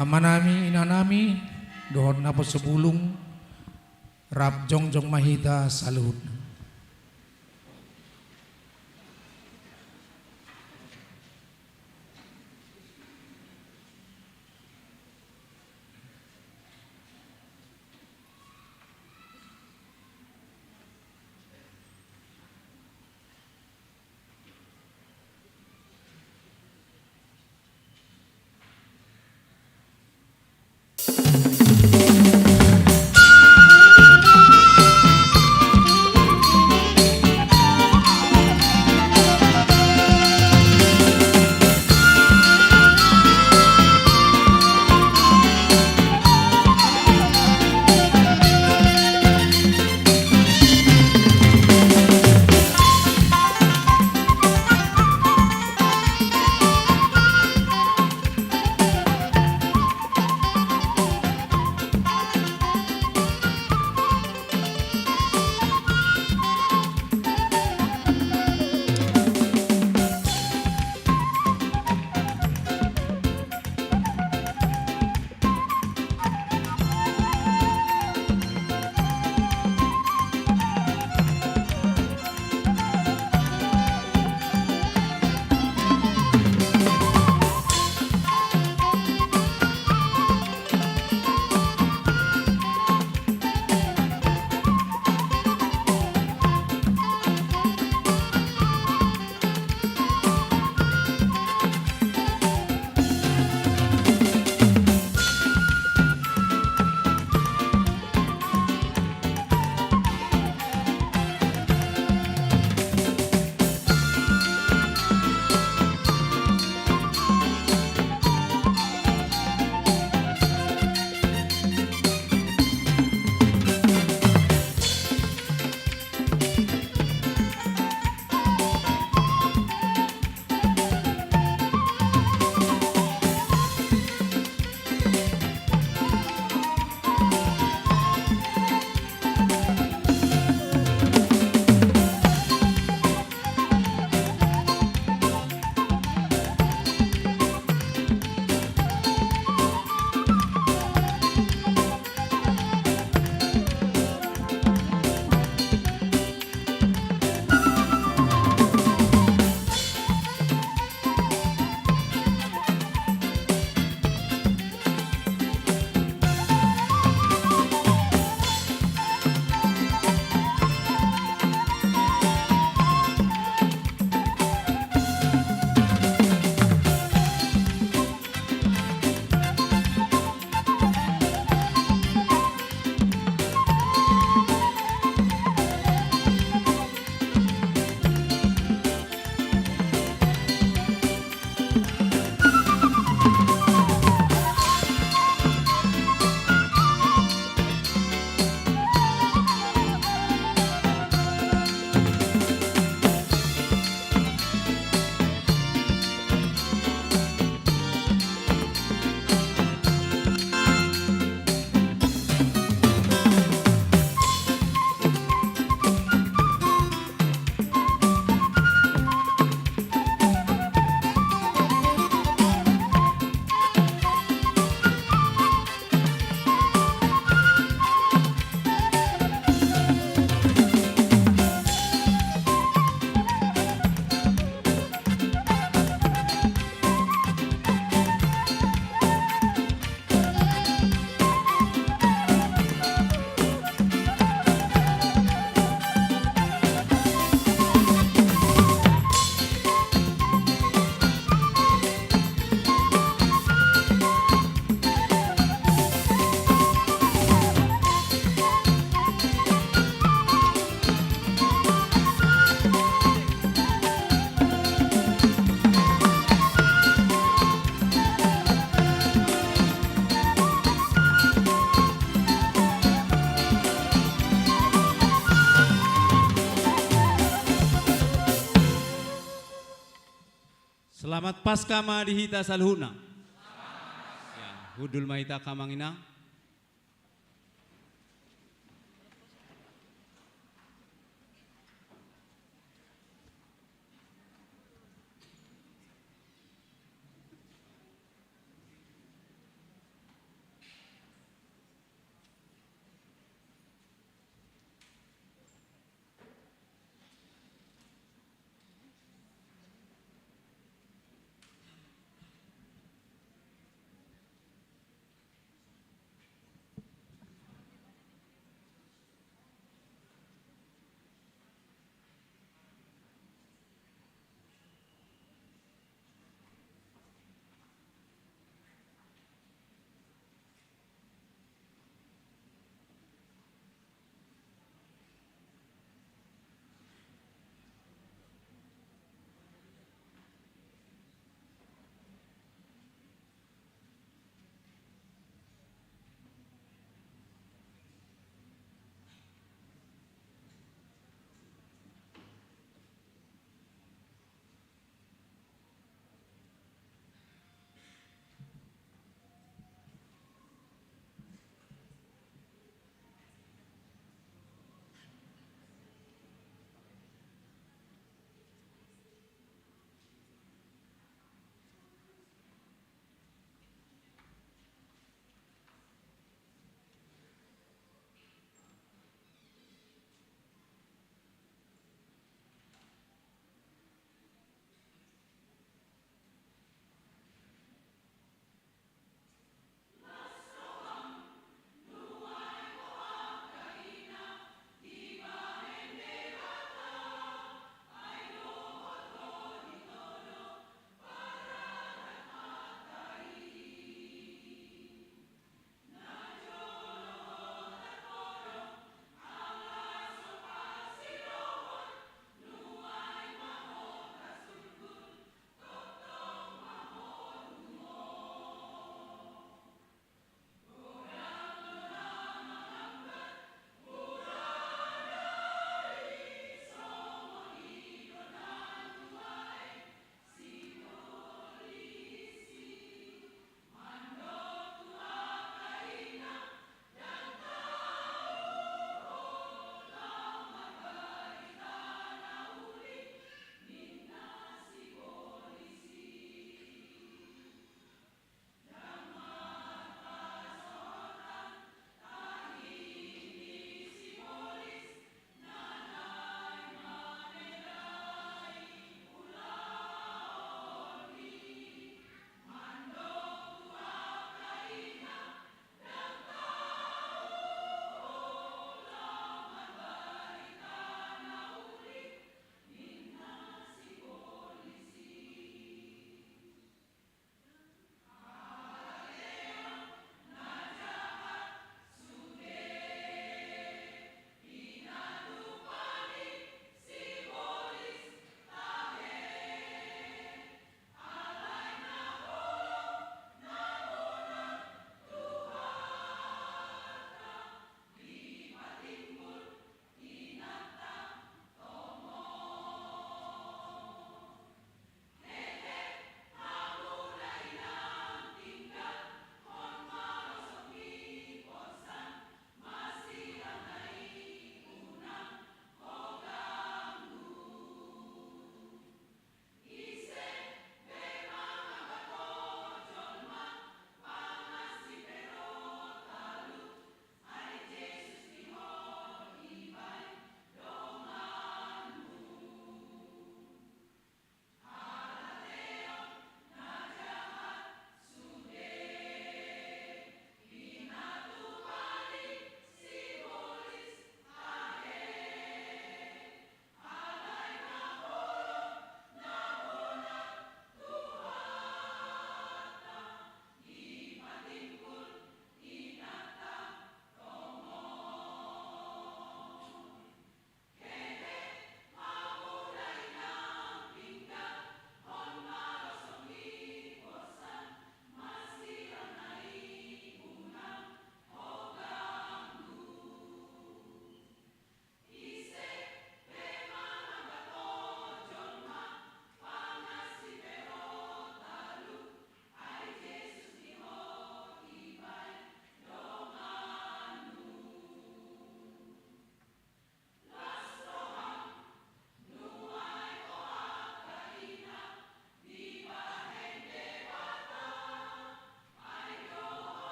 Amanami inanami dohon napa sebulung rap jongjong mahita saluhut. Selamat Paskah Madihita Salhuna. Ya, Hudul Mahita Kamangina.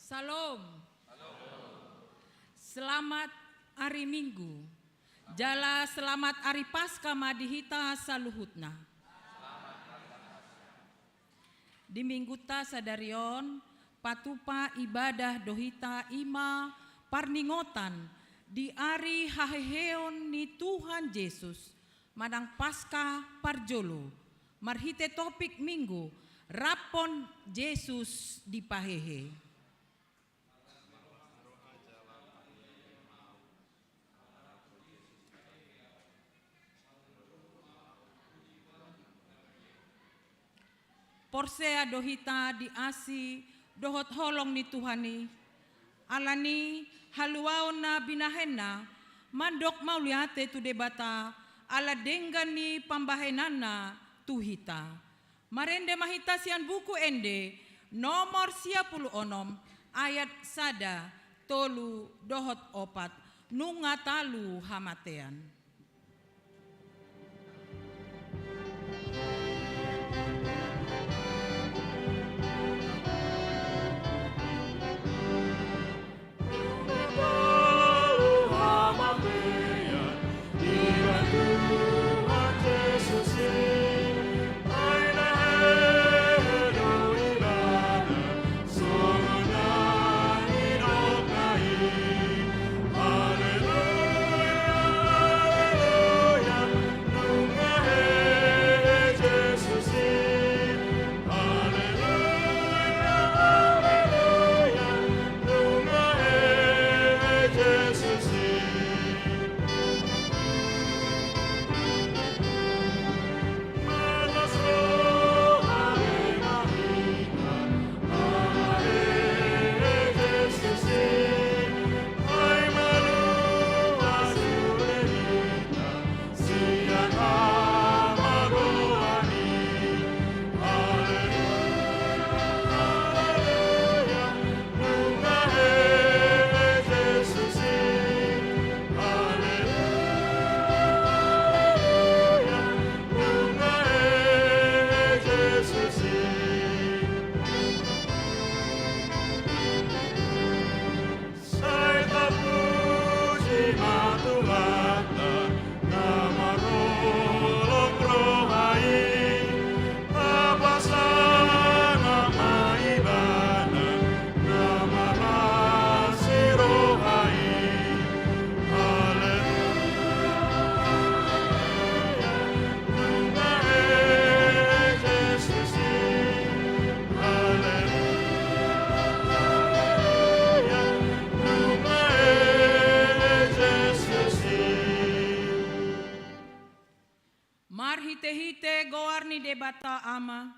Salam. Selamat hari Minggu. Jala selamat hari Paskah madihita saluhutna. Di minggu ta sadarion patupa ibadah dohita ima parningotan di hari haheheon ni Tuhan Yesus madang Paskah parjolo marhite topik minggu rapon Yesus di pahehe. Porsea dohita di asi dohot holong ni Tuhani alani haluaon na binahena mandok mauliate tu debata ala denggani pambahenana tuhita marende mahita sian buku ende nomor 56 ayat sada tolu dohot opat nunga talu hamatean. Marhite-hite gowarni debata ama,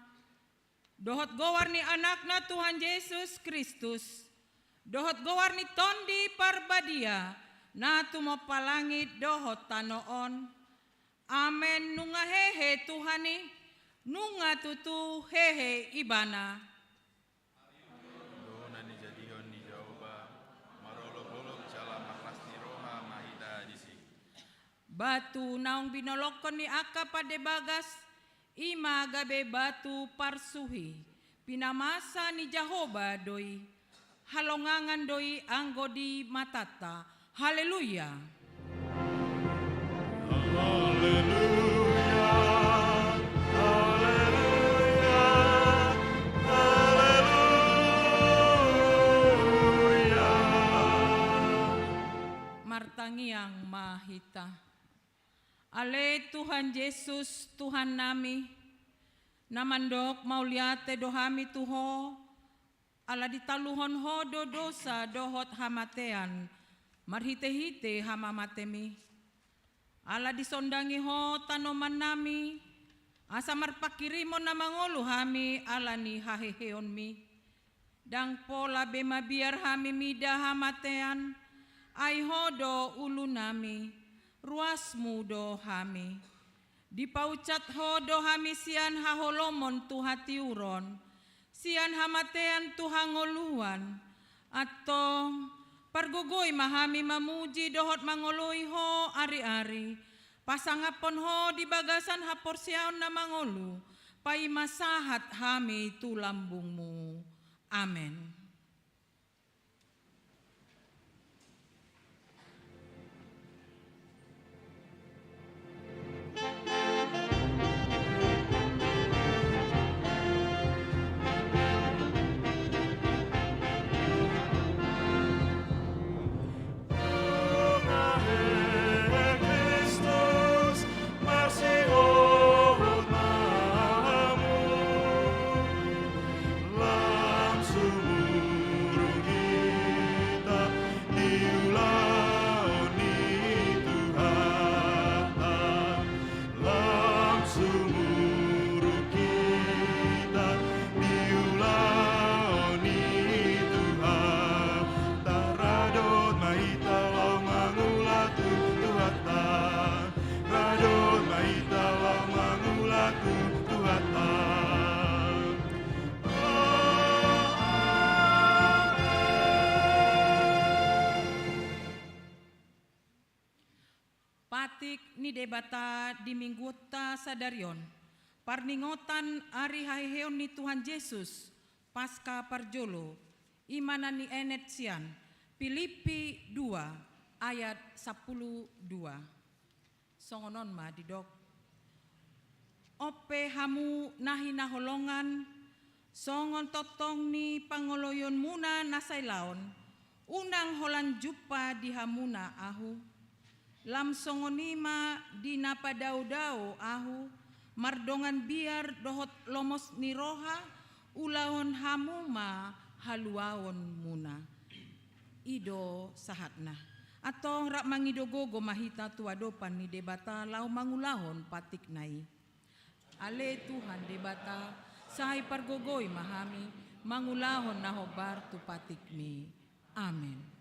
dohot gowarni anakna Tuhan Yesus Kristus, dohot gowarni tondi parbadia, na tumopalangit dohot tanoon. Amen nunga hehe Tuhani, nunga tutu hehe ibana. Dona ni jadion ni jauba, marolok-olok cala maklasni roha mahida disi. Batu naung binolokon ni aka pade bagas, ima gabe batu parsuhi, pinamasa ni Jahoba doi, halongangan doi anggodi matata, haleluya. Haleluya, haleluya, haleluya. Martangiang mahita. Ale Tuhan Yesus, Tuhan nami, namandok mauliate dohami tuho, ala ditaluhon ho do dosa dohot hamatean, marhite-hite hamamatemi. Ala disondangi ho tanoman nami, asa marpakirimo na mangolu hami ala ni haheheon mi. Dang pola bema biar hami mida hamatean, ay hodo ulu nami. Ruasmu do hami, dipaucat ho do hami sian haholomon tuhatiuron, sian hamatean tuhangoluan, atau pargogoy mahami mamuji dohot mangoloi ho ari-ari, pasangapon ho di bagasan haporsiaon na mangolu, pai masahat hami tulambungmu. Amen. patik ni debata di mingguta sadarion. Parningotan ari haheon ni Tuhan Yesus pasca parjolo. Imanan ni enet sian. Filipi 2 ayat 10:2. Songonon ma didok. Ope hamu nahi naholongan songon totong ni pangoloyon muna nasailaon. Unang holan jupa di hamuna ahu. Lam songonima di napadau-dau ahu. Mardongan biar dohot lomos ni roha. Ulaon hamuma haluaon muna. Ido sahatna. Atong rak mangidogogo mahita tuadopan ni debata lau mangulahon patik nai. Ale Tuhan debata sahay pargogoy mahami mangulahon na hobar tu patik mi. Amen.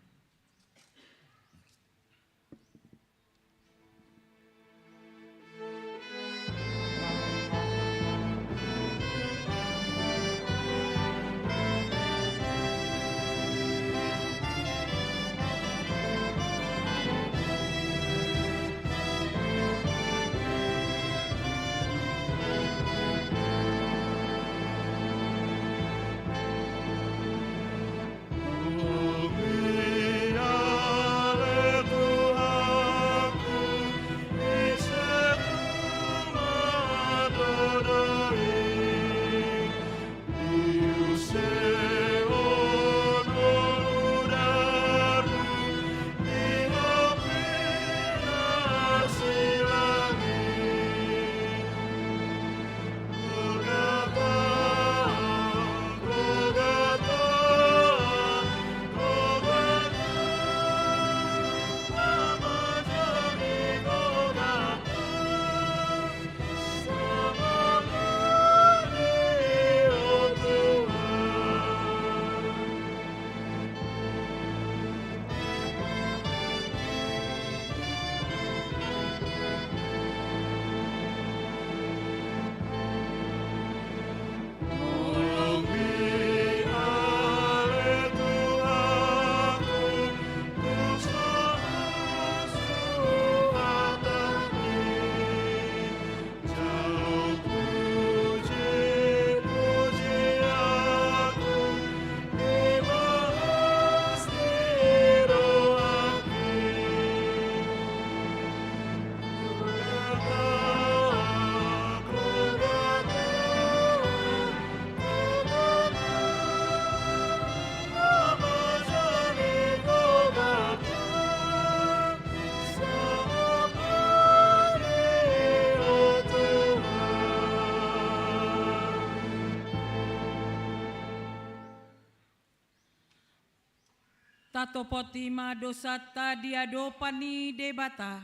Tato potima dosata diadopani debata.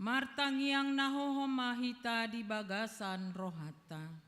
Martangiang nahoho mahita di bagasan rohata.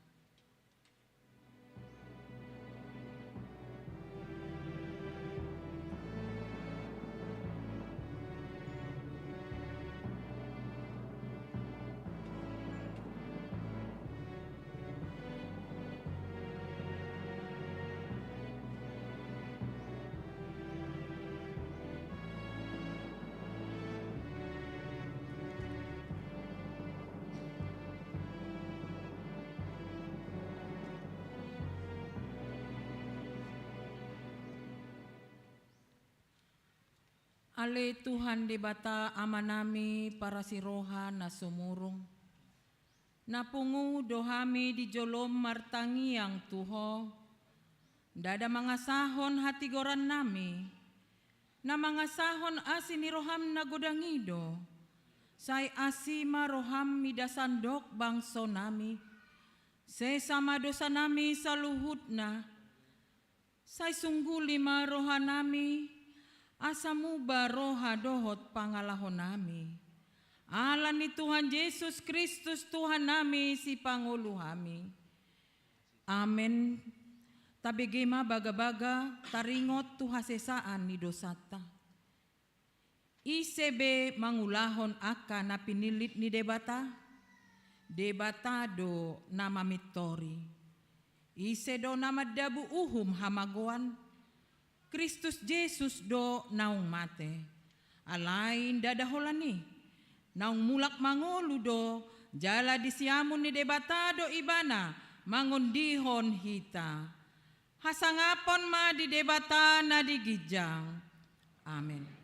Ale Tuhan debata amanami para siroha na sumurong. Napungu dohami di jolom martangi yang tuho. Dada mangasahon hati goran nami. Na mangasahon asin ni roham na godangido. Say asima roham midasandok bangso nami. Sesama dosa nami saluhut na. Say sungguh lima roha nami. Asamu baroha dohot pangalahon nami. Ala ni Tuhan Yesus Kristus Tuhan nami si Pangulo kami. Amen. Tabigima baga-baga taringot tuhasesaan ni dosata. Isebe mangulahon aka na pinilit ni debata. Debatado nama mitori. Isedo nama dabu uhum hamagoan. Kristus Yesus do naung mate. Alain dadaholani. naung mulak mangoludo, jala disiamun ni debatado ibana, mangondihon hita. Hasangapon ma di debata na di gijang. Amen.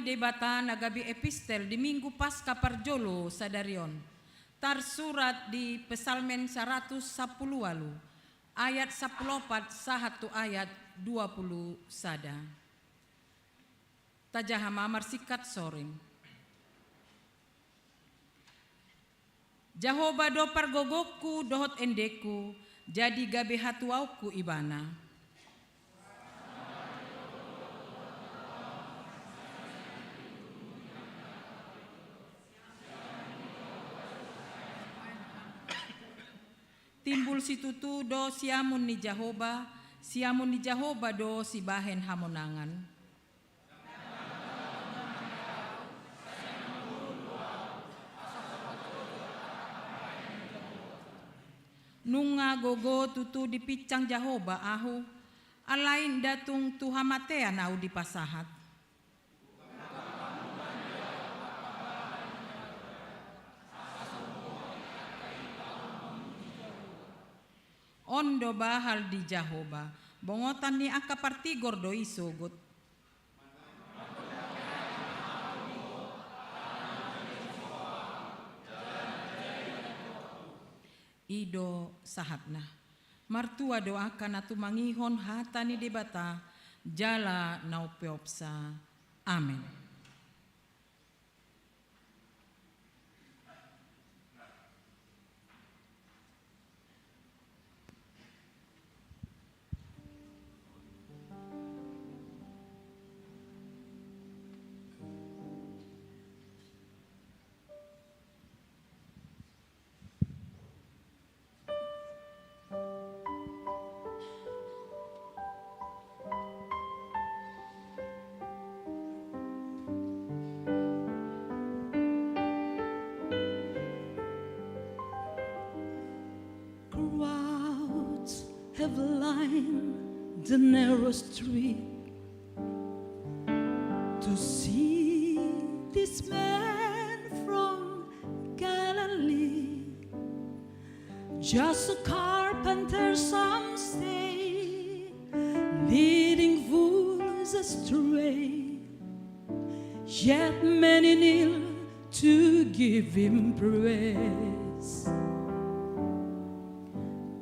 debata nagabi epistel di Minggu Pasca Parjolo sadarion. Tersurat di Pesalmen 110 ayat 14 sahatu ayat 20 sada. Tajahama marsikat soring. Jahoba do pargogoku dohot endeku, jadi gabe hatuauku ibana. Timbul situtu do siamun ni Jahoba do si bahen hamonangan. Nunga gogo tutu dipicang Jahoba ahu, alain datung tuhamatean au dipasahat. Ondo bahal di Jahoba, bongotan ni aka partigor do isogut. Ido sahatna, martua doakan atu mangihon hatani debata, jala naupeopsa. Amin. Crowds have lined the narrow street to see this man from Galilee. Just a carpenter, some say, leading fools astray. Yet many kneel to give him praise.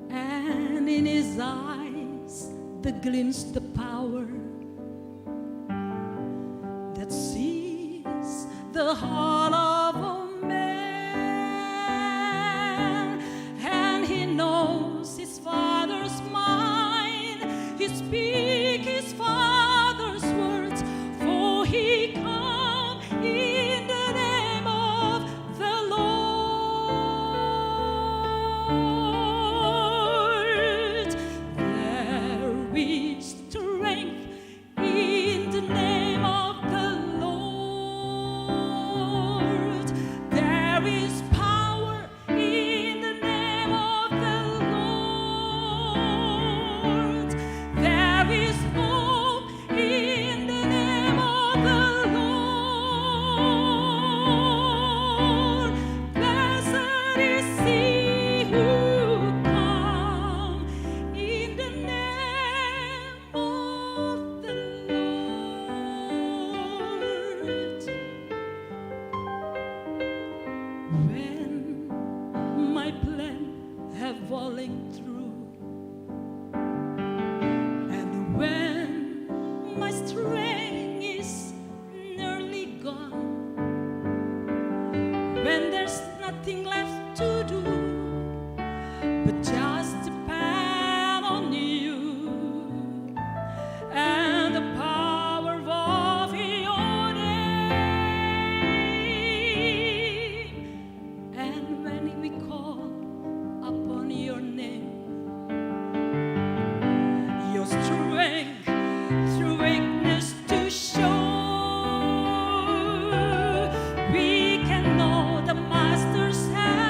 And in his eyes there glints the power that sees the heart of a man. And he knows his Father's mind. He speaks his Father's words, for he come in the name of the Lord. There is strength in the name of the Lord. There is power in the name of the Lord. There is hope in the name of the Lord. Blessed is he who come in the name of the Lord. When my plan have fallen through, and when my strength is nearly gone, when there's nothing left to do but just depend on you and the power of your name. And when we call upon your name, your strength through weakness to show, we can know the Master's hand.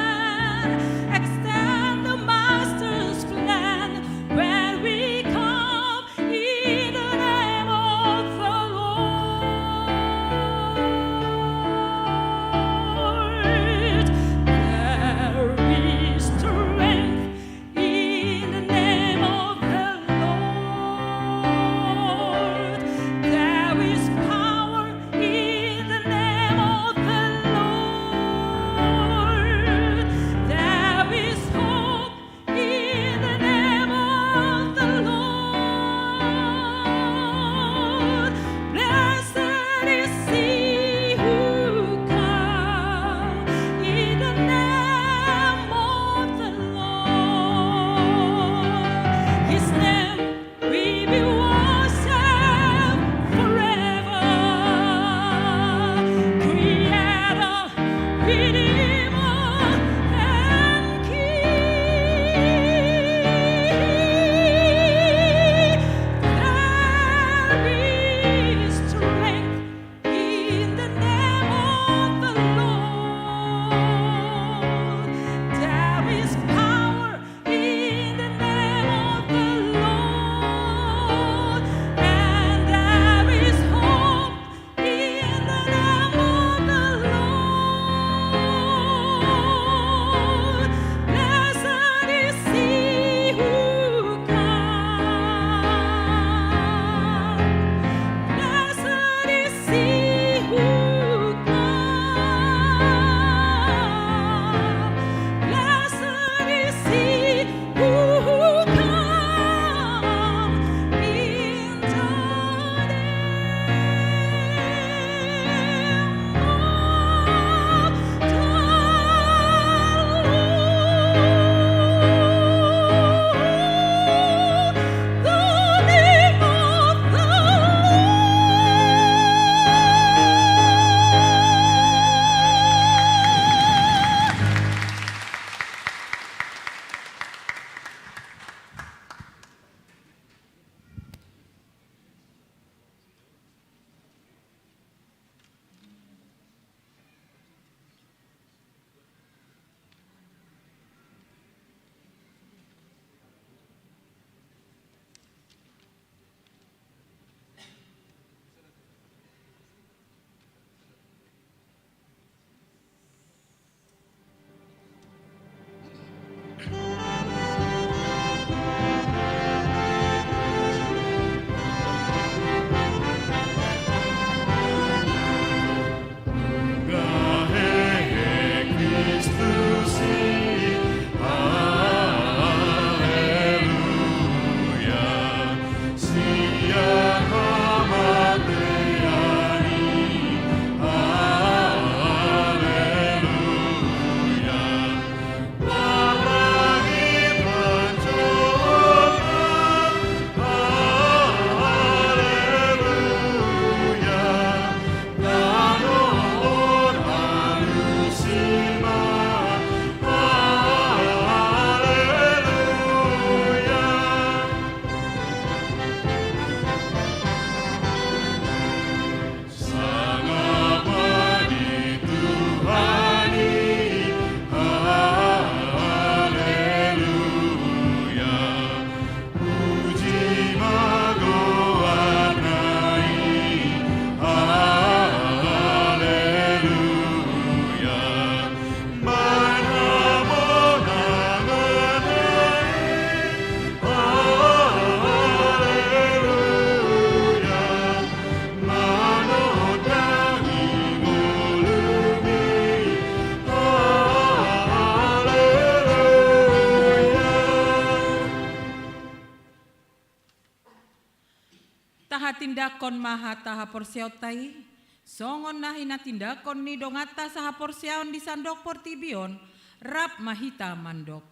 tindakon maha taha porsiautai, songon nahi na tindakon ni dongata saha porsiaon di sandok portibion, rap mahita mandok.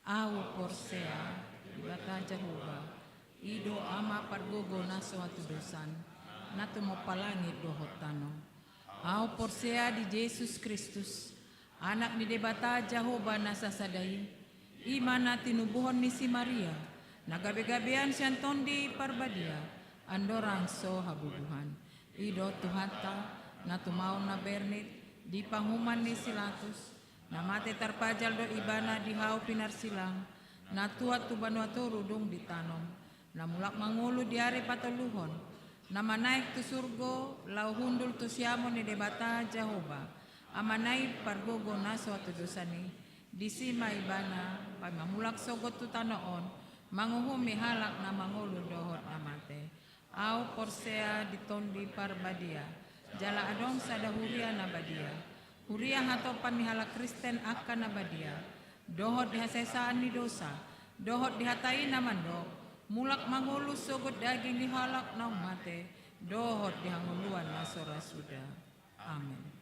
Au porsea, bata Jehovah, ido ama pargogo naso atu dosan, natu mo palangit dohotano. Au porsea di Yesus Kristus, anak ni debata Jehovah nasasadai, imana tinubuhon ni si Maria, nagabe-gabean siyan tondi parbadia, andorang so habubuhan. Ido tuhata, natumao na bernit, di panghuman ni silatus, namate tarpajal do ibana di hau pinarsilang, natuat tu banuato rudung ditanom, namulak mangulu di hari patoluhon, nama naik tu surgo, lau hundul tu siamo ni debata Jehovah, amanai pargogo naso atu dosani, disima ibana, pamamulak sogot tu tanoon, manguhumi halak na mangulu dohot namate. Au porsea ditondi parbadia, jala adong sada huria nabadia, huria hatopan ni halak Kristen akan nabadia, dohot dihasesaan ni dosa, dohot dihatai namando, mulak mangulu sogot daging di halak na mate, dohot dihanguluan nasora sudah. Amin.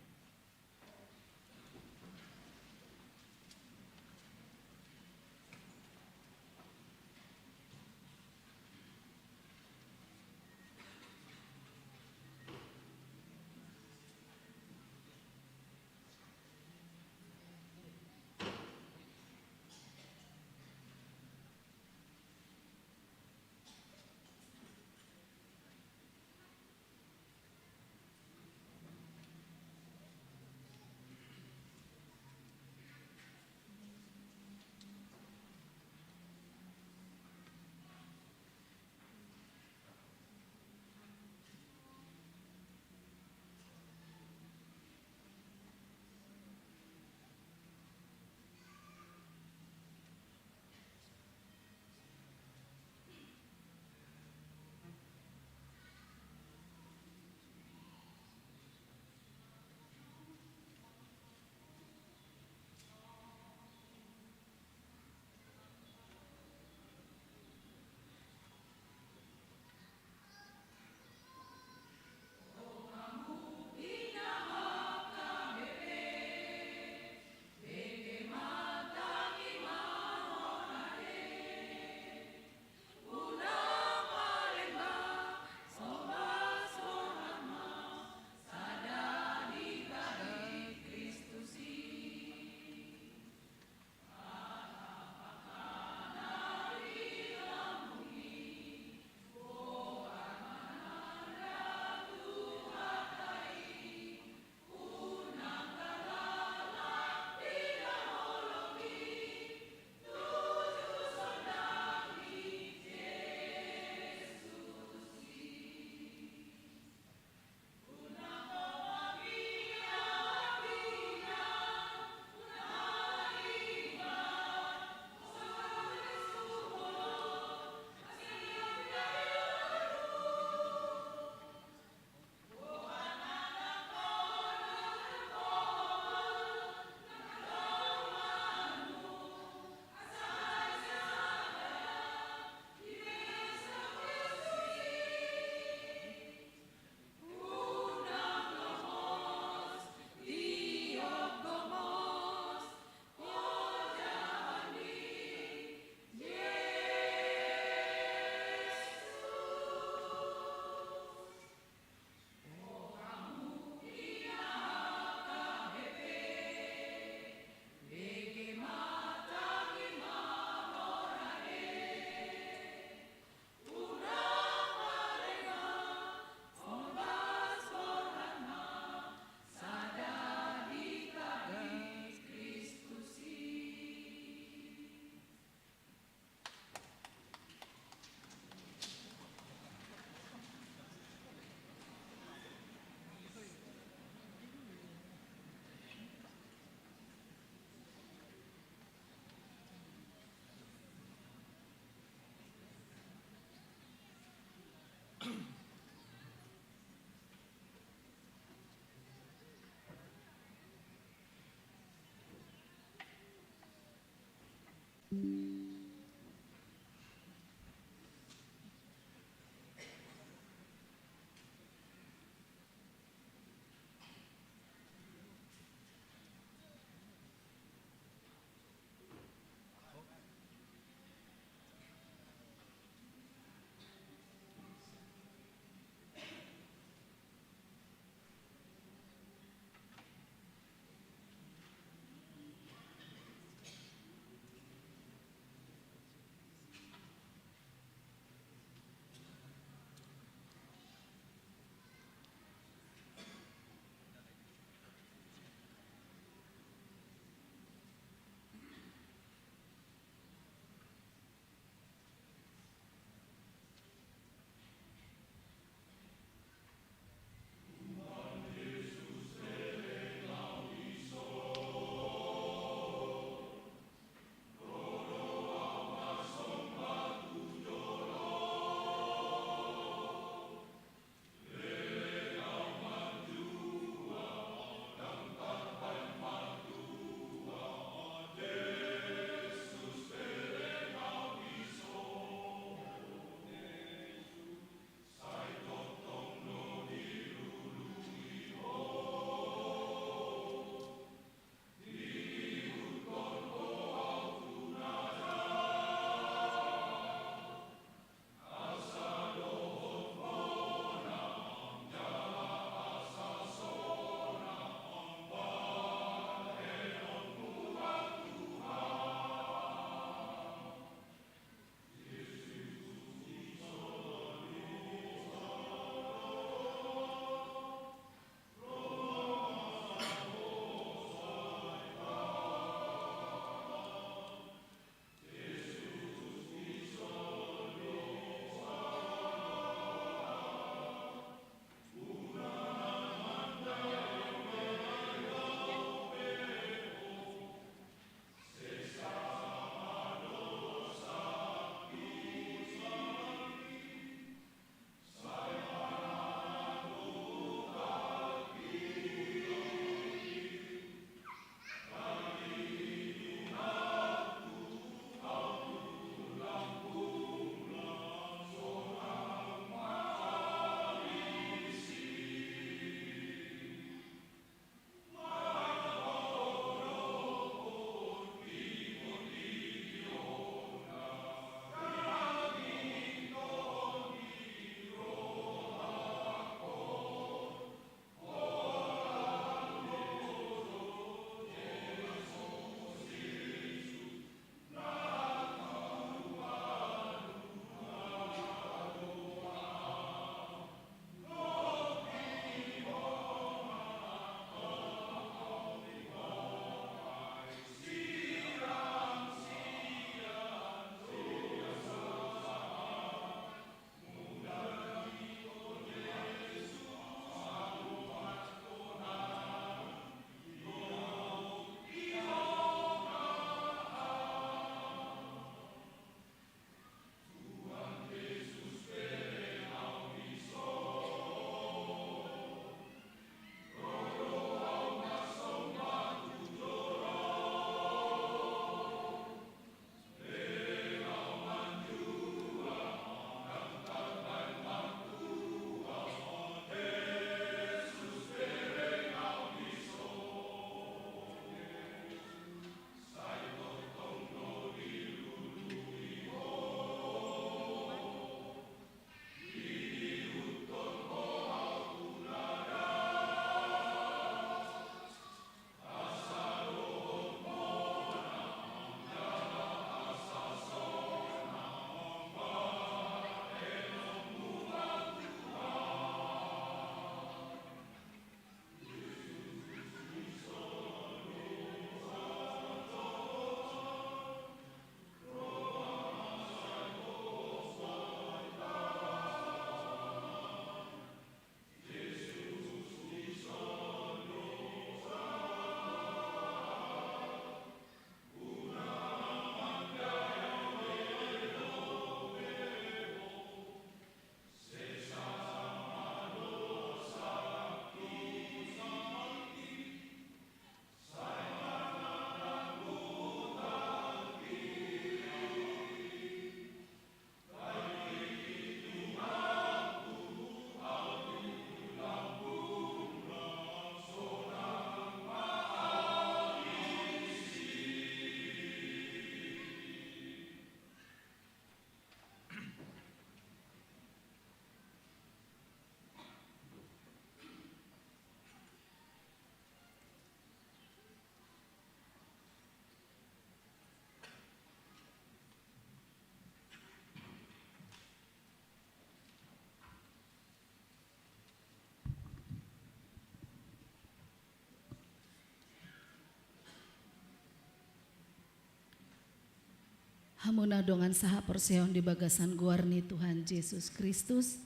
Hamuna dongan saha perseon di bagasan guarni Tuhan Yesus Kristus.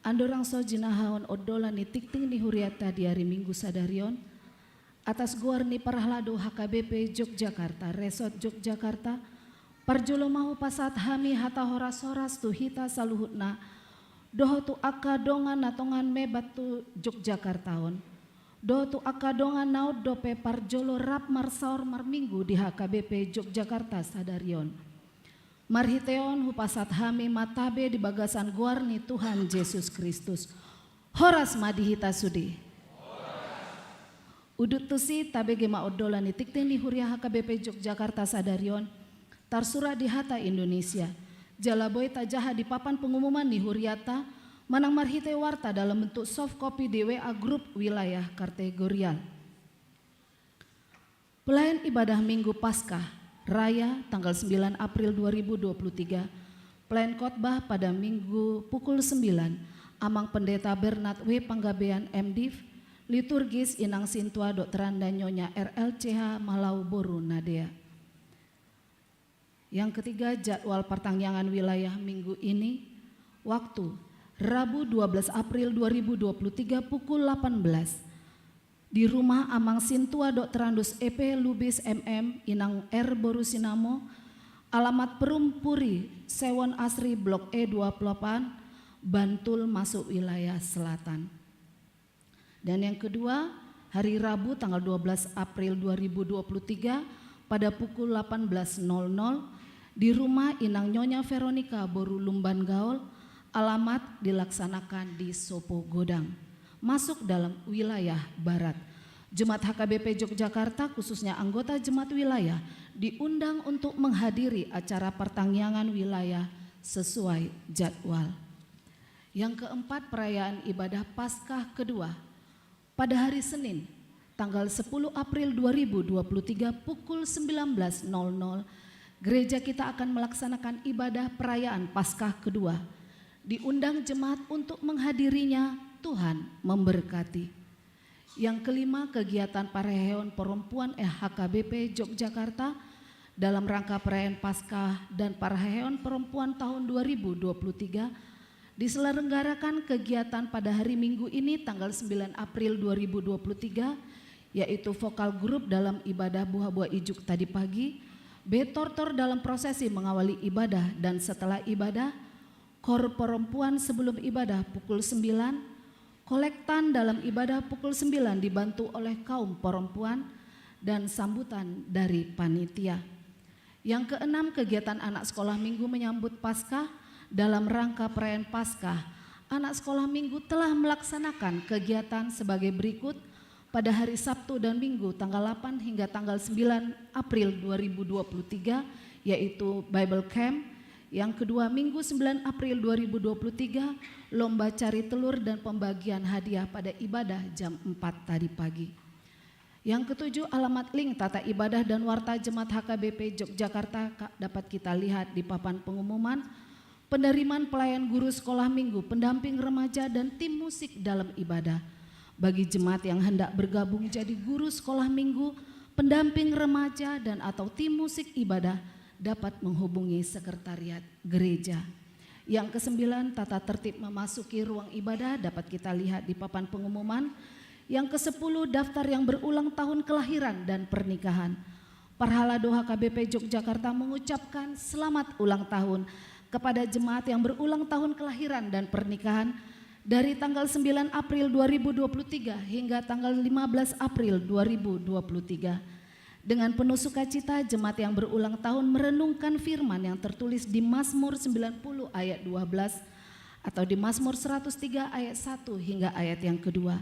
Andorang so jinahaon odola ni tikting ni huriata di hari Minggu sadarion. Atas guarni parahlado HKBP Yogyakarta, Resort Yogyakarta. Parjolo mahu pasat hami hata horas-horas tu hita saluhutna. Doho tu aka dongan natongan mebat tu Yogyakartaon. Doho tu aka dongan naud dope parjolo rap marsaor marminggu di HKBP Yogyakarta sadarion. Marhiteon hupasat hami matabe di bagasan guarni Tuhan Yesus Kristus. Horas madihita sudi. Udut tusi tabe gema odola ni tikting ni huria HKBP Yogyakarta sadarion. Tarsura di hata Indonesia. Jalaboy tajaha di papan pengumuman ni huriata. Manang marhite warta dalam bentuk soft copy di WA grup wilayah kategorial. Pelayan ibadah Minggu Paskah Raya tanggal 9 April 2023. Pelayan khotbah pada Minggu pukul 9. Amang Pendeta Bernard W. Panggabean MDiv. Liturgis Inang Sintua Dokteran dan Nyonya RLCH Malau Boru Nadea. Yang ketiga, jadwal pertangyangan wilayah minggu ini. Waktu Rabu 12 April 2023 pukul 18. Di rumah Amang Sintua Dokterandus EP Lubis MM Inang R Boru Sinamo. Alamat Perumpuri Sewon Asri Blok E28 Bantul masuk wilayah selatan. Dan yang kedua, hari Rabu tanggal 12 April 2023 pada pukul 18.00 di rumah Inang Nyonya Veronica Boru Lumban Gaul. Alamat dilaksanakan di Sopo Godang. Masuk dalam wilayah barat. Jemaat HKBP Yogyakarta khususnya anggota jemaat wilayah diundang untuk menghadiri acara pertangyangan wilayah sesuai jadwal. Yang keempat, perayaan ibadah Paskah kedua pada hari Senin tanggal 10 April 2023 pukul 19.00 gereja kita akan melaksanakan ibadah perayaan Paskah kedua. Diundang jemaat untuk menghadirinya. Tuhan memberkati. Yang kelima, kegiatan Paraheon Perempuan HKBP Yogyakarta dalam rangka perayaan Paskah dan Paraheon Perempuan tahun 2023 diselenggarakan kegiatan pada hari Minggu ini tanggal 9 April 2023, yaitu vokal grup dalam ibadah buah-buah ijuk tadi pagi, betortor dalam prosesi mengawali ibadah dan setelah ibadah, kor perempuan sebelum ibadah pukul 9, kolektan dalam ibadah pukul 9 dibantu oleh kaum perempuan dan sambutan dari panitia. Yang keenam, kegiatan anak sekolah minggu menyambut Paskah dalam rangka perayaan Paskah. Anak sekolah minggu telah melaksanakan kegiatan sebagai berikut pada hari Sabtu dan Minggu tanggal 8 hingga tanggal 9 April 2023 yaitu Bible Camp. Yang kedua, Minggu 9 April 2023, lomba cari telur dan pembagian hadiah pada ibadah jam 4 tadi pagi. Yang ketujuh, alamat link tata ibadah dan warta jemaat HKBP Yogyakarta dapat kita lihat di papan pengumuman. Penerimaan pelayan guru sekolah minggu, pendamping remaja dan tim musik dalam ibadah. Bagi jemaat yang hendak bergabung jadi guru sekolah minggu, pendamping remaja dan atau tim musik ibadah, dapat menghubungi sekretariat gereja. Yang kesembilan, tata tertib memasuki ruang ibadah dapat kita lihat di papan pengumuman. Yang kesepuluh, daftar yang berulang tahun kelahiran dan pernikahan. Parhalado HKBP Yogyakarta mengucapkan selamat ulang tahun kepada jemaat yang berulang tahun kelahiran dan pernikahan dari tanggal 9 April 2023 hingga tanggal 15 April 2023. Dengan penuh sukacita, jemaat yang berulang tahun merenungkan firman yang tertulis di Mazmur 90 ayat 12 atau di Mazmur 103 ayat 1 hingga ayat yang kedua.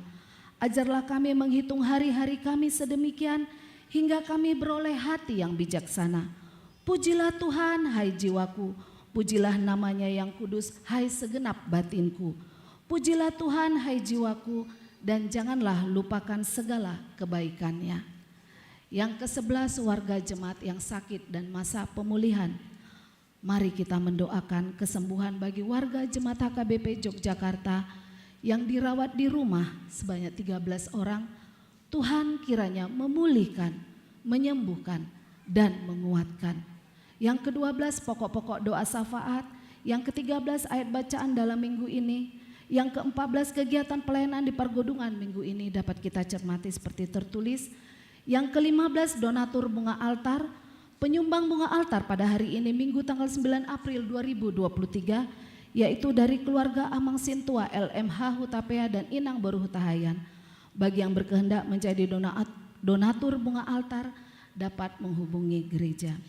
Ajarlah kami menghitung hari-hari kami sedemikian hingga kami beroleh hati yang bijaksana. Pujilah Tuhan, hai jiwaku, pujilah namanya yang kudus, hai segenap batinku. Pujilah Tuhan, hai jiwaku, dan janganlah lupakan segala kebaikannya. Yang ke-11, warga jemaat yang sakit dan masa pemulihan. Mari kita mendoakan kesembuhan bagi warga jemaat HKBP Yogyakarta yang dirawat di rumah sebanyak 13 orang. Tuhan kiranya memulihkan, menyembuhkan, dan menguatkan. Yang ke-12 pokok-pokok doa syafaat. Yang ke-13 ayat bacaan dalam minggu ini. Yang ke-14 kegiatan pelayanan di Pergodungan minggu ini dapat kita cermati seperti tertulis. Yang ke-15 donatur bunga altar. Penyumbang bunga altar pada hari ini Minggu tanggal 9 April 2023 yaitu dari keluarga Amang Sintua LMH Hutapea dan Inang Boru Hutahayan. Bagi yang berkehendak menjadi donatur bunga altar dapat menghubungi gereja.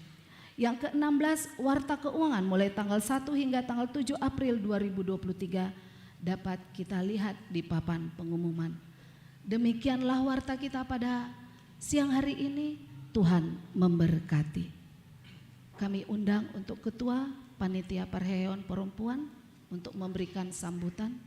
Yang ke-16 warta keuangan mulai tanggal 1 hingga tanggal 7 April 2023 dapat kita lihat di papan pengumuman. Demikianlah warta kita pada siang hari ini. Tuhan memberkati. Kami undang untuk Ketua Panitia Perheon Perempuan untuk memberikan sambutan.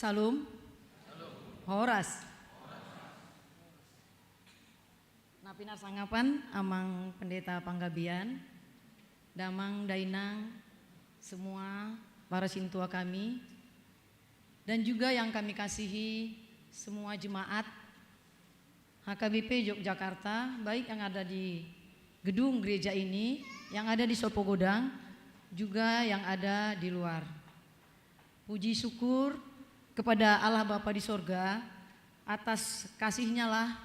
Salum. Horas. Napinar sangapan amang pendeta Panggabian, damang dainang semua para sintua kami dan juga yang kami kasihi semua jemaat HKBP Yogyakarta, baik yang ada di gedung gereja ini, yang ada di Sopogodang, juga yang ada di luar. Puji syukur kepada Allah Bapa di sorga, atas kasih-Nya lah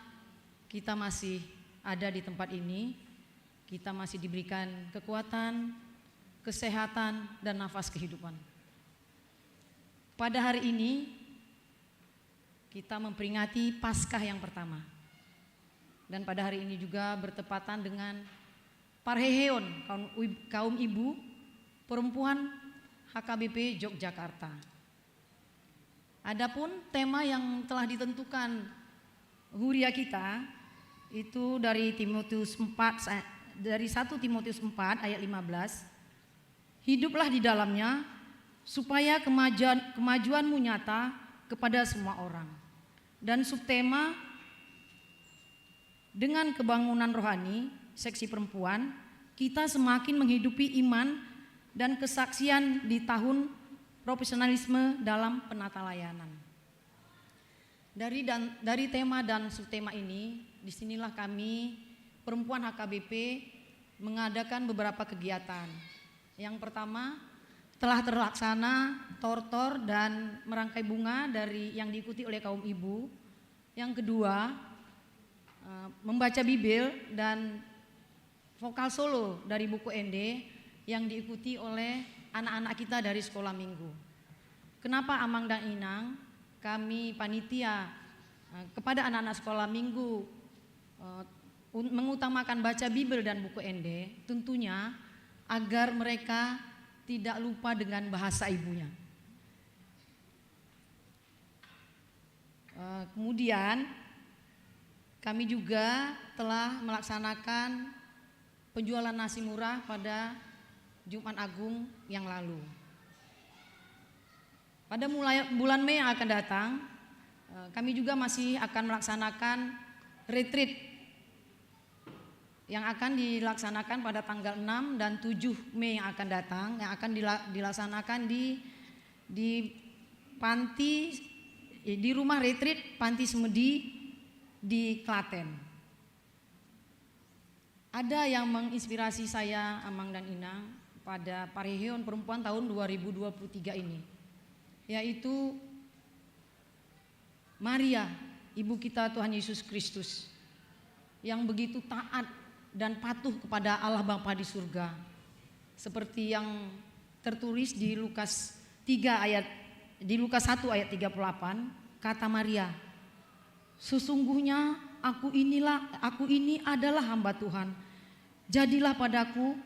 kita masih ada di tempat ini, kita masih diberikan kekuatan, kesehatan, dan nafas kehidupan. Pada hari ini kita memperingati Paskah yang pertama. Dan pada hari ini juga bertepatan dengan Parheheon, kaum ibu perempuan HKBP Yogyakarta. Adapun tema yang telah ditentukan huria kita itu dari 1 Timotius 4 ayat 15. Hiduplah di dalamnya supaya kemajuanmu nyata kepada semua orang. Dan subtema dengan kebangunan rohani seksi perempuan, kita semakin menghidupi iman dan kesaksian di tahun profesionalisme dalam penata layanan. Dari tema dan subtema ini, disinilah kami perempuan HKBP mengadakan beberapa kegiatan. Yang pertama telah terlaksana tortor dan merangkai bunga dari yang diikuti oleh kaum ibu. Yang kedua membaca Bibil dan vokal solo dari buku ND yang diikuti oleh anak-anak kita dari sekolah minggu. Kenapa Amang dan Inang, kami panitia kepada anak-anak sekolah minggu mengutamakan baca Bibil dan buku ND, tentunya agar mereka tidak lupa dengan bahasa ibunya. Kemudian kami juga telah melaksanakan penjualan nasi murah pada Jumat Agung yang lalu. Pada bulan Mei yang akan datang, kami juga masih akan melaksanakan retreat yang akan dilaksanakan pada tanggal 6 dan 7 Mei yang akan datang, yang akan dilaksanakan di panti, di rumah retreat Panti Semedi di Klaten. Ada yang menginspirasi saya, Amang dan Inang, pada Parheon Perempuan tahun 2023 ini, yaitu Maria, ibu kita Tuhan Yesus Kristus, yang begitu taat dan patuh kepada Allah Bapa di surga, seperti yang tertulis di Lukas 1 ayat 38, kata Maria, sesungguhnya aku ini adalah hamba Tuhan, jadilah padaku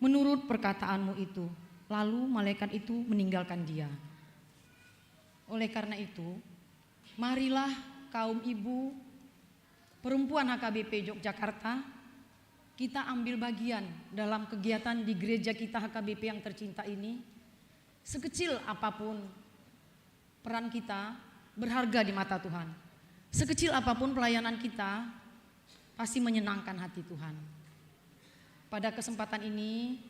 menurut perkataanmu itu. Lalu malaikat itu meninggalkan dia. Oleh karena itu, marilah kaum ibu perempuan HKBP Yogyakarta, kita ambil bagian dalam kegiatan di gereja kita HKBP yang tercinta ini. Sekecil apapun peran kita berharga di mata Tuhan. Sekecil apapun pelayanan kita pasti menyenangkan hati Tuhan. Pada kesempatan ini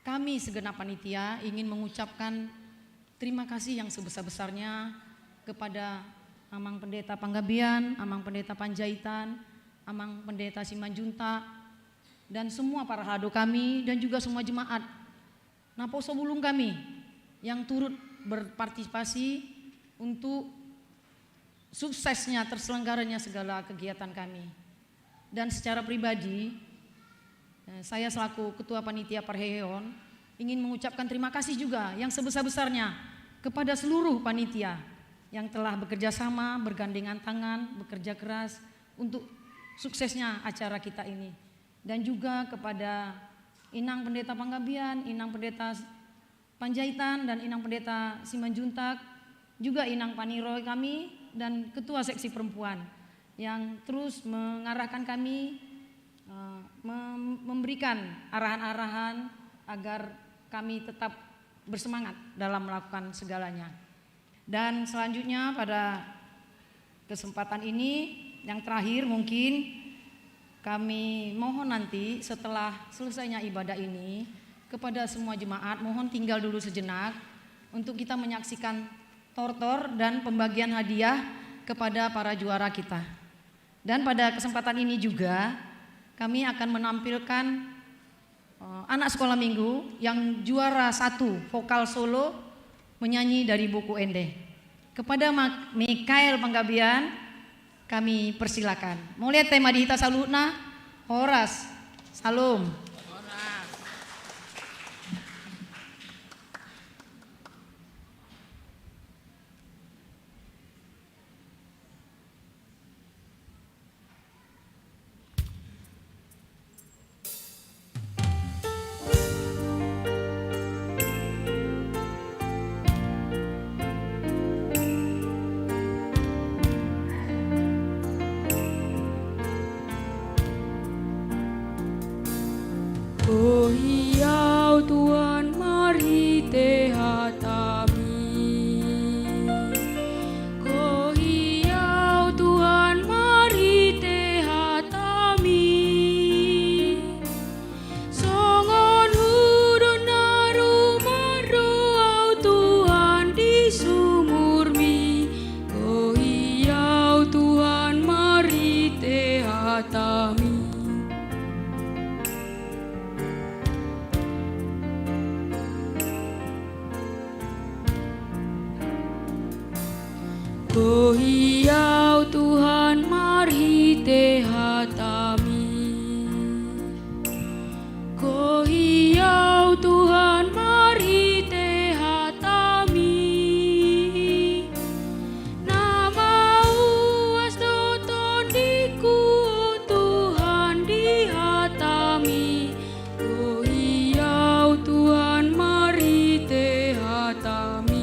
kami segenap panitia ingin mengucapkan terima kasih yang sebesar-besarnya kepada Amang Pendeta Panggabean, Amang Pendeta Panjaitan, Amang Pendeta Simanjuntak, dan semua para hado kami dan juga semua jemaat Naposo Bulung kami yang turut berpartisipasi untuk suksesnya terselenggaranya segala kegiatan kami. Dan secara pribadi, saya selaku Ketua Panitia Parheon ingin mengucapkan terima kasih juga yang sebesar-besarnya kepada seluruh panitia yang telah bekerja sama, bergandengan tangan, bekerja keras untuk suksesnya acara kita ini. Dan juga kepada Inang Pendeta Panggabean, Inang Pendeta Panjaitan, dan Inang Pendeta Simanjuntak, juga Inang Paniro kami, dan Ketua Seksi Perempuan yang terus mengarahkan kami, memberikan arahan-arahan agar kami tetap bersemangat dalam melakukan segalanya. Dan selanjutnya pada kesempatan ini yang terakhir mungkin kami mohon nanti setelah selesainya ibadah ini kepada semua jemaat mohon tinggal dulu sejenak untuk kita menyaksikan tortor dan pembagian hadiah kepada para juara kita. Dan pada kesempatan ini juga kami akan menampilkan anak sekolah minggu yang juara 1 vokal solo menyanyi dari buku Ende. Kepada Mikael Panggabean kami persilakan. Mau lihat tema di Hita Saluhna? Horas, Salom. Oh hiau Tuhan mari tehatami. Oh hiau Tuhan mari tehatami. Songon hudon naru maruau Tuhan di sumurmi. Oh hiau Tuhan mari tehatami. Oh hiau Tuhan mari tehatami. Oh hiau Tuhan mari tehatami. Nama uas doton diku Tuhan dihatami. Oh hiau Tuhan mari tehatami.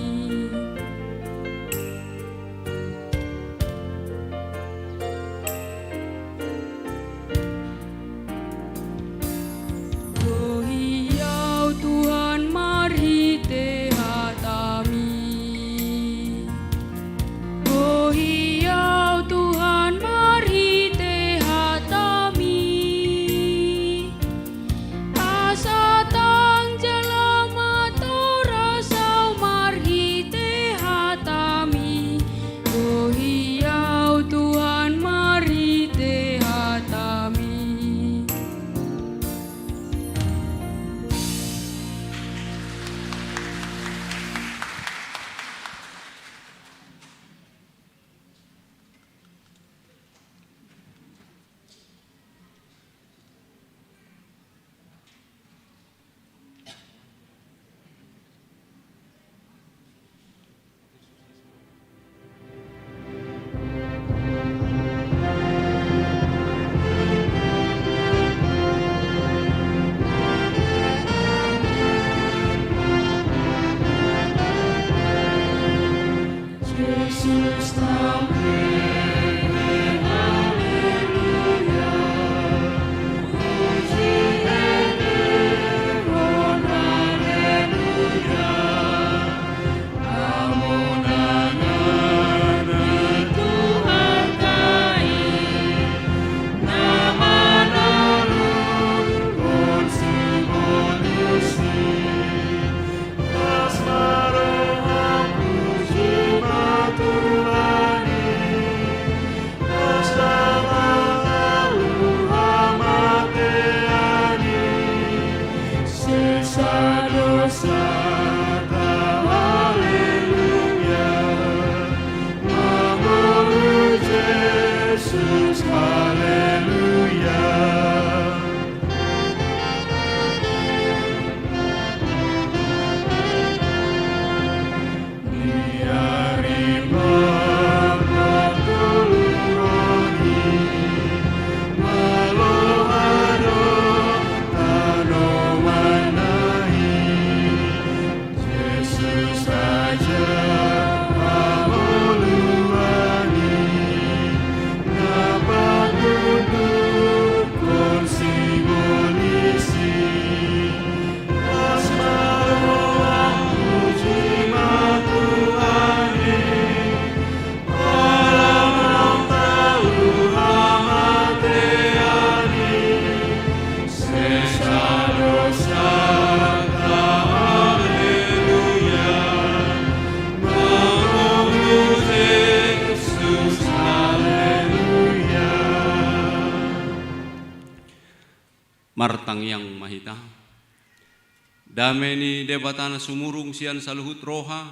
martang yang mahita. Dame ni debatana sumurung sian saluhut roha,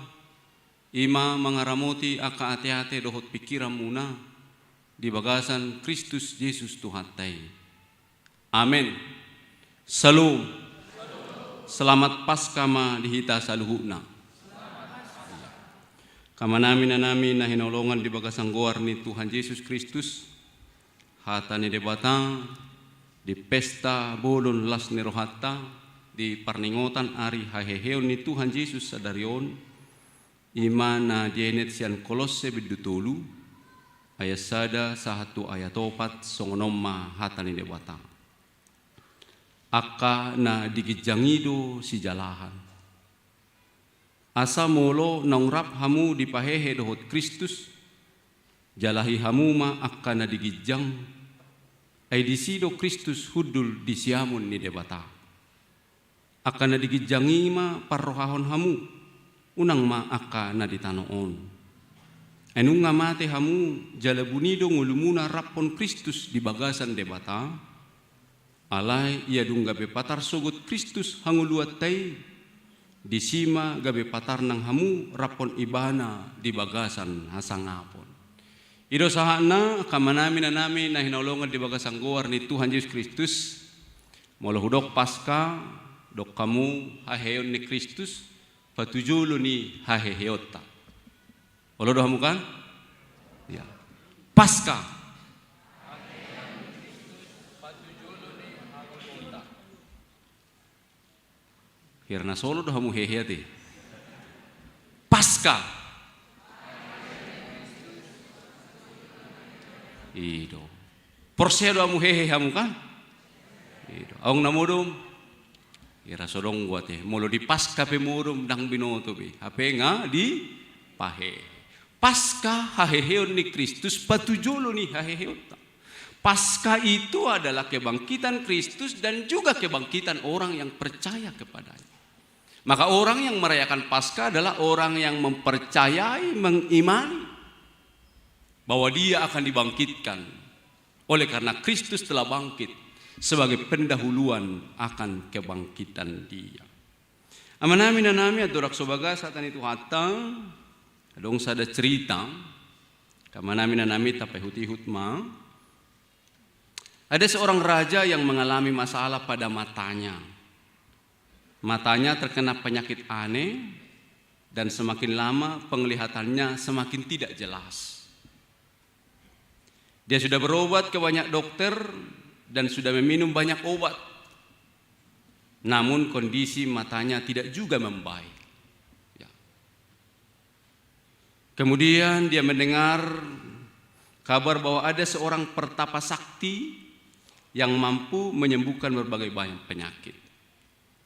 ima mangaramoti aka ate-ate dohot pikiran muna, di bagasan Kristus Yesus Tuhan tai. Amin. Salam. Selamat Paskah ma dihita saluhuna. Kama namin na hinolongan di bagasang goar ni Tuhan Yesus Kristus, hata ni debata, di pesta bolon las ni rohata, di parningotan ari haheheon ni Tuhan Yesus sadarion, ima na dienet sian Kolose bidutulu, ayat sada sahatu ayat 4 songonomma hata ni debata. Aka na digijangido si jalahan. Asa molo naungrap hamu di pahehe dohot Kristus, jalahi hamu ma aka na digijang, ay disido Kristus hudul disiamun ni debata. Aka na digijangi ma parrohahon hamu, unang ma aka na ditanoon. Enung nga mate hamu jalabunido ngulumuna rapon Kristus di bagasan debata, alay ia dung gabe patar sogot Kristus hanguluat tay, disima gabe patar nang hamu rapon ibana di bagasan hasangapon. Ido sahana kamanamin na namin na hinaulungan di bagasang goar ni Tuhan Yesus Kristus, molohudok Paskah, dok kamu haheon ni Kristus, patujulo ni haheheyota. Walau doa mukan? Ya. Paskah. Hirna solo doa mu heheyate. Paskah. Ido. Porsea doa mu hehe hamu kan? Ido. Aung namudum. Ira sodong guate. Molo di Paskah pe mudum dang binoto be. Hape nga di pahe. Paskah haheheon ni Kristus patujolo ni haheheon. Paskah itu adalah kebangkitan Kristus dan juga kebangkitan orang yang percaya kepadanya. Maka orang yang merayakan Paskah adalah orang yang mempercayai, mengimani bahwa dia akan dibangkitkan. Oleh karena Kristus telah bangkit sebagai pendahuluan akan kebangkitan dia. Amanami na nami adorak sobaga satan itu hatang adong sada cerita kamanami na nami tapay hutihut ma. Ada seorang raja yang mengalami masalah pada matanya. Matanya terkena penyakit aneh dan semakin lama penglihatannya semakin tidak jelas. Dia sudah berobat ke banyak dokter dan sudah meminum banyak obat. Namun kondisi matanya tidak juga membaik. Ya. Kemudian dia mendengar kabar bahwa ada seorang pertapa sakti yang mampu menyembuhkan berbagai banyak penyakit.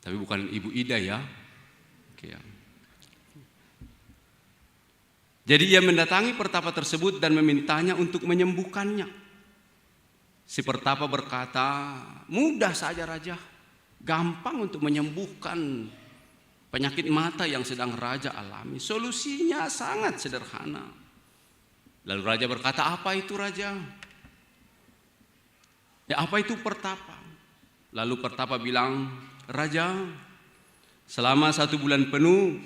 Tapi bukan Ibu Ida ya. Oke, ya. Jadi ia mendatangi pertapa tersebut dan memintanya untuk menyembuhkannya. Si pertapa berkata, mudah saja raja, gampang untuk menyembuhkan penyakit mata yang sedang raja alami. Solusinya sangat sederhana. Lalu raja berkata, apa itu raja? Ya apa itu pertapa? Lalu pertapa bilang, raja, selama 1 bulan penuh,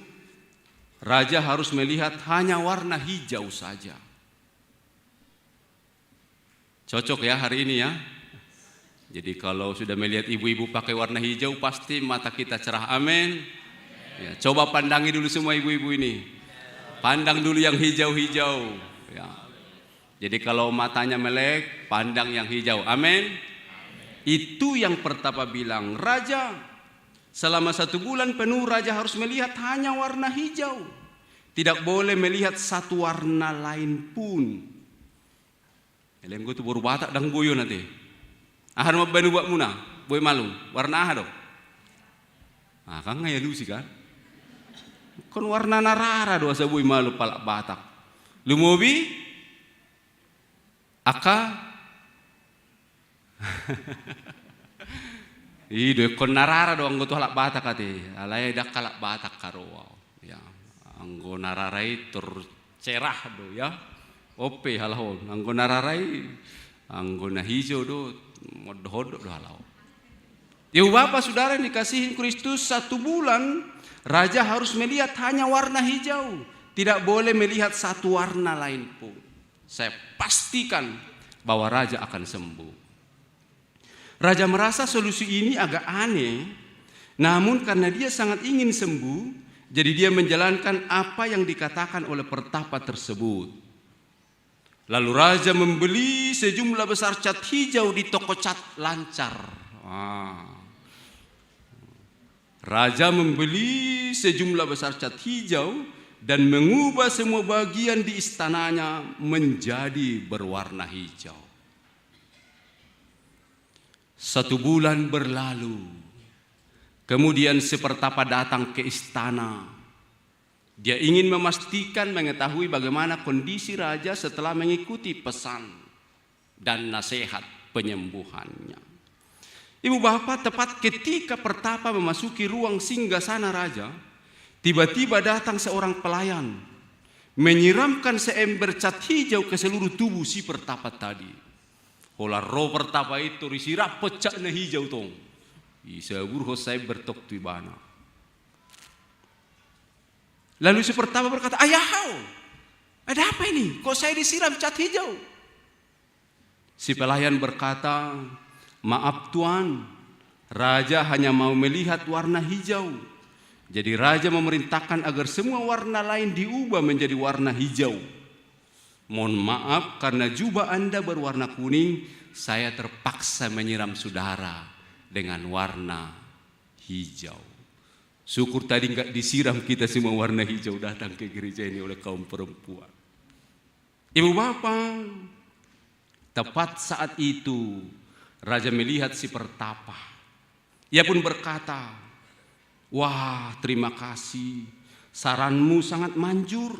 raja harus melihat hanya warna hijau saja. Cocok ya hari ini ya. Jadi kalau sudah melihat ibu-ibu pakai warna hijau, pasti mata kita cerah. Amin. Ya, coba pandangi dulu semua ibu-ibu ini. Pandang dulu yang hijau-hijau. Ya. Jadi kalau matanya melek, pandang yang hijau. Amin. Itu yang pertapa bilang, raja, selama 1 bulan penuh raja harus melihat hanya warna hijau. Tidak boleh melihat satu warna lain pun. Elem gue tuh baru batak dan boyo nanti. Ahan mabanu buat muna, boy malu, warna aha do. Ah kan ngaya lu sih kan. Kon warna narara do asa boy malu palak batak. Lumobi aka Ido kon narara do anggo tuh halak batak ate. Alay dak kalak batak karo. Ya, anggo nararai tur cerah do ya. Ope halahon, anggo nararai, anggo na hijau do, modhodok do halau. Ibu bapak saudara yang dikasihi Kristus, 1 bulan raja harus melihat hanya warna hijau. Tidak boleh melihat satu warna lain pun. Saya pastikan bahwa raja akan sembuh. Raja merasa solusi ini agak aneh. Namun karena dia sangat ingin sembuh, jadi dia menjalankan apa yang dikatakan oleh pertapa tersebut. Lalu raja membeli sejumlah besar cat hijau di toko cat lancar. Raja membeli sejumlah besar cat hijau dan mengubah semua bagian di istananya menjadi berwarna hijau. 1 bulan berlalu. Kemudian si pertapa datang ke istana. Dia ingin memastikan mengetahui bagaimana kondisi raja setelah mengikuti pesan dan nasihat penyembuhannya. Ibu bapak, tepat ketika pertapa memasuki ruang singgasana raja, tiba-tiba datang seorang pelayan menyiramkan seember cat hijau ke seluruh tubuh si pertapa tadi. Hola roh pertapa itu risirap pecah na hijau tong. Isabur hosai bertok tu bana. Lalu si pertapa berkata, "Ayahau, ada apa ini? Kok saya disiram cat hijau?" Si pelayan berkata, "Maaf tuan, raja hanya mau melihat warna hijau. Jadi raja memerintahkan agar semua warna lain diubah menjadi warna hijau. Mohon maaf karena jubah Anda berwarna kuning, saya terpaksa menyiram saudara dengan warna hijau." Syukur tadi enggak disiram kita semua warna hijau datang ke gereja ini oleh kaum perempuan. Ibu bapak, tepat saat itu raja melihat si pertapa. Ia pun berkata, "Wah, terima kasih, saranmu sangat manjur.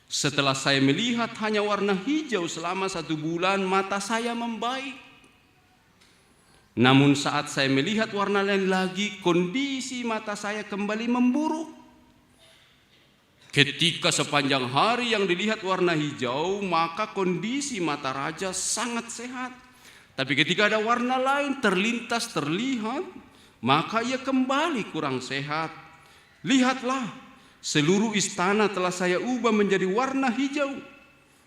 Setelah saya melihat hanya warna hijau selama 1 bulan, mata saya membaik. Namun saat saya melihat warna lain lagi, kondisi mata saya kembali memburuk. Ketika sepanjang hari yang dilihat warna hijau, maka kondisi mata raja sangat sehat. Tapi ketika ada warna lain terlihat, maka ia kembali kurang sehat. Lihatlah, seluruh istana telah saya ubah menjadi warna hijau.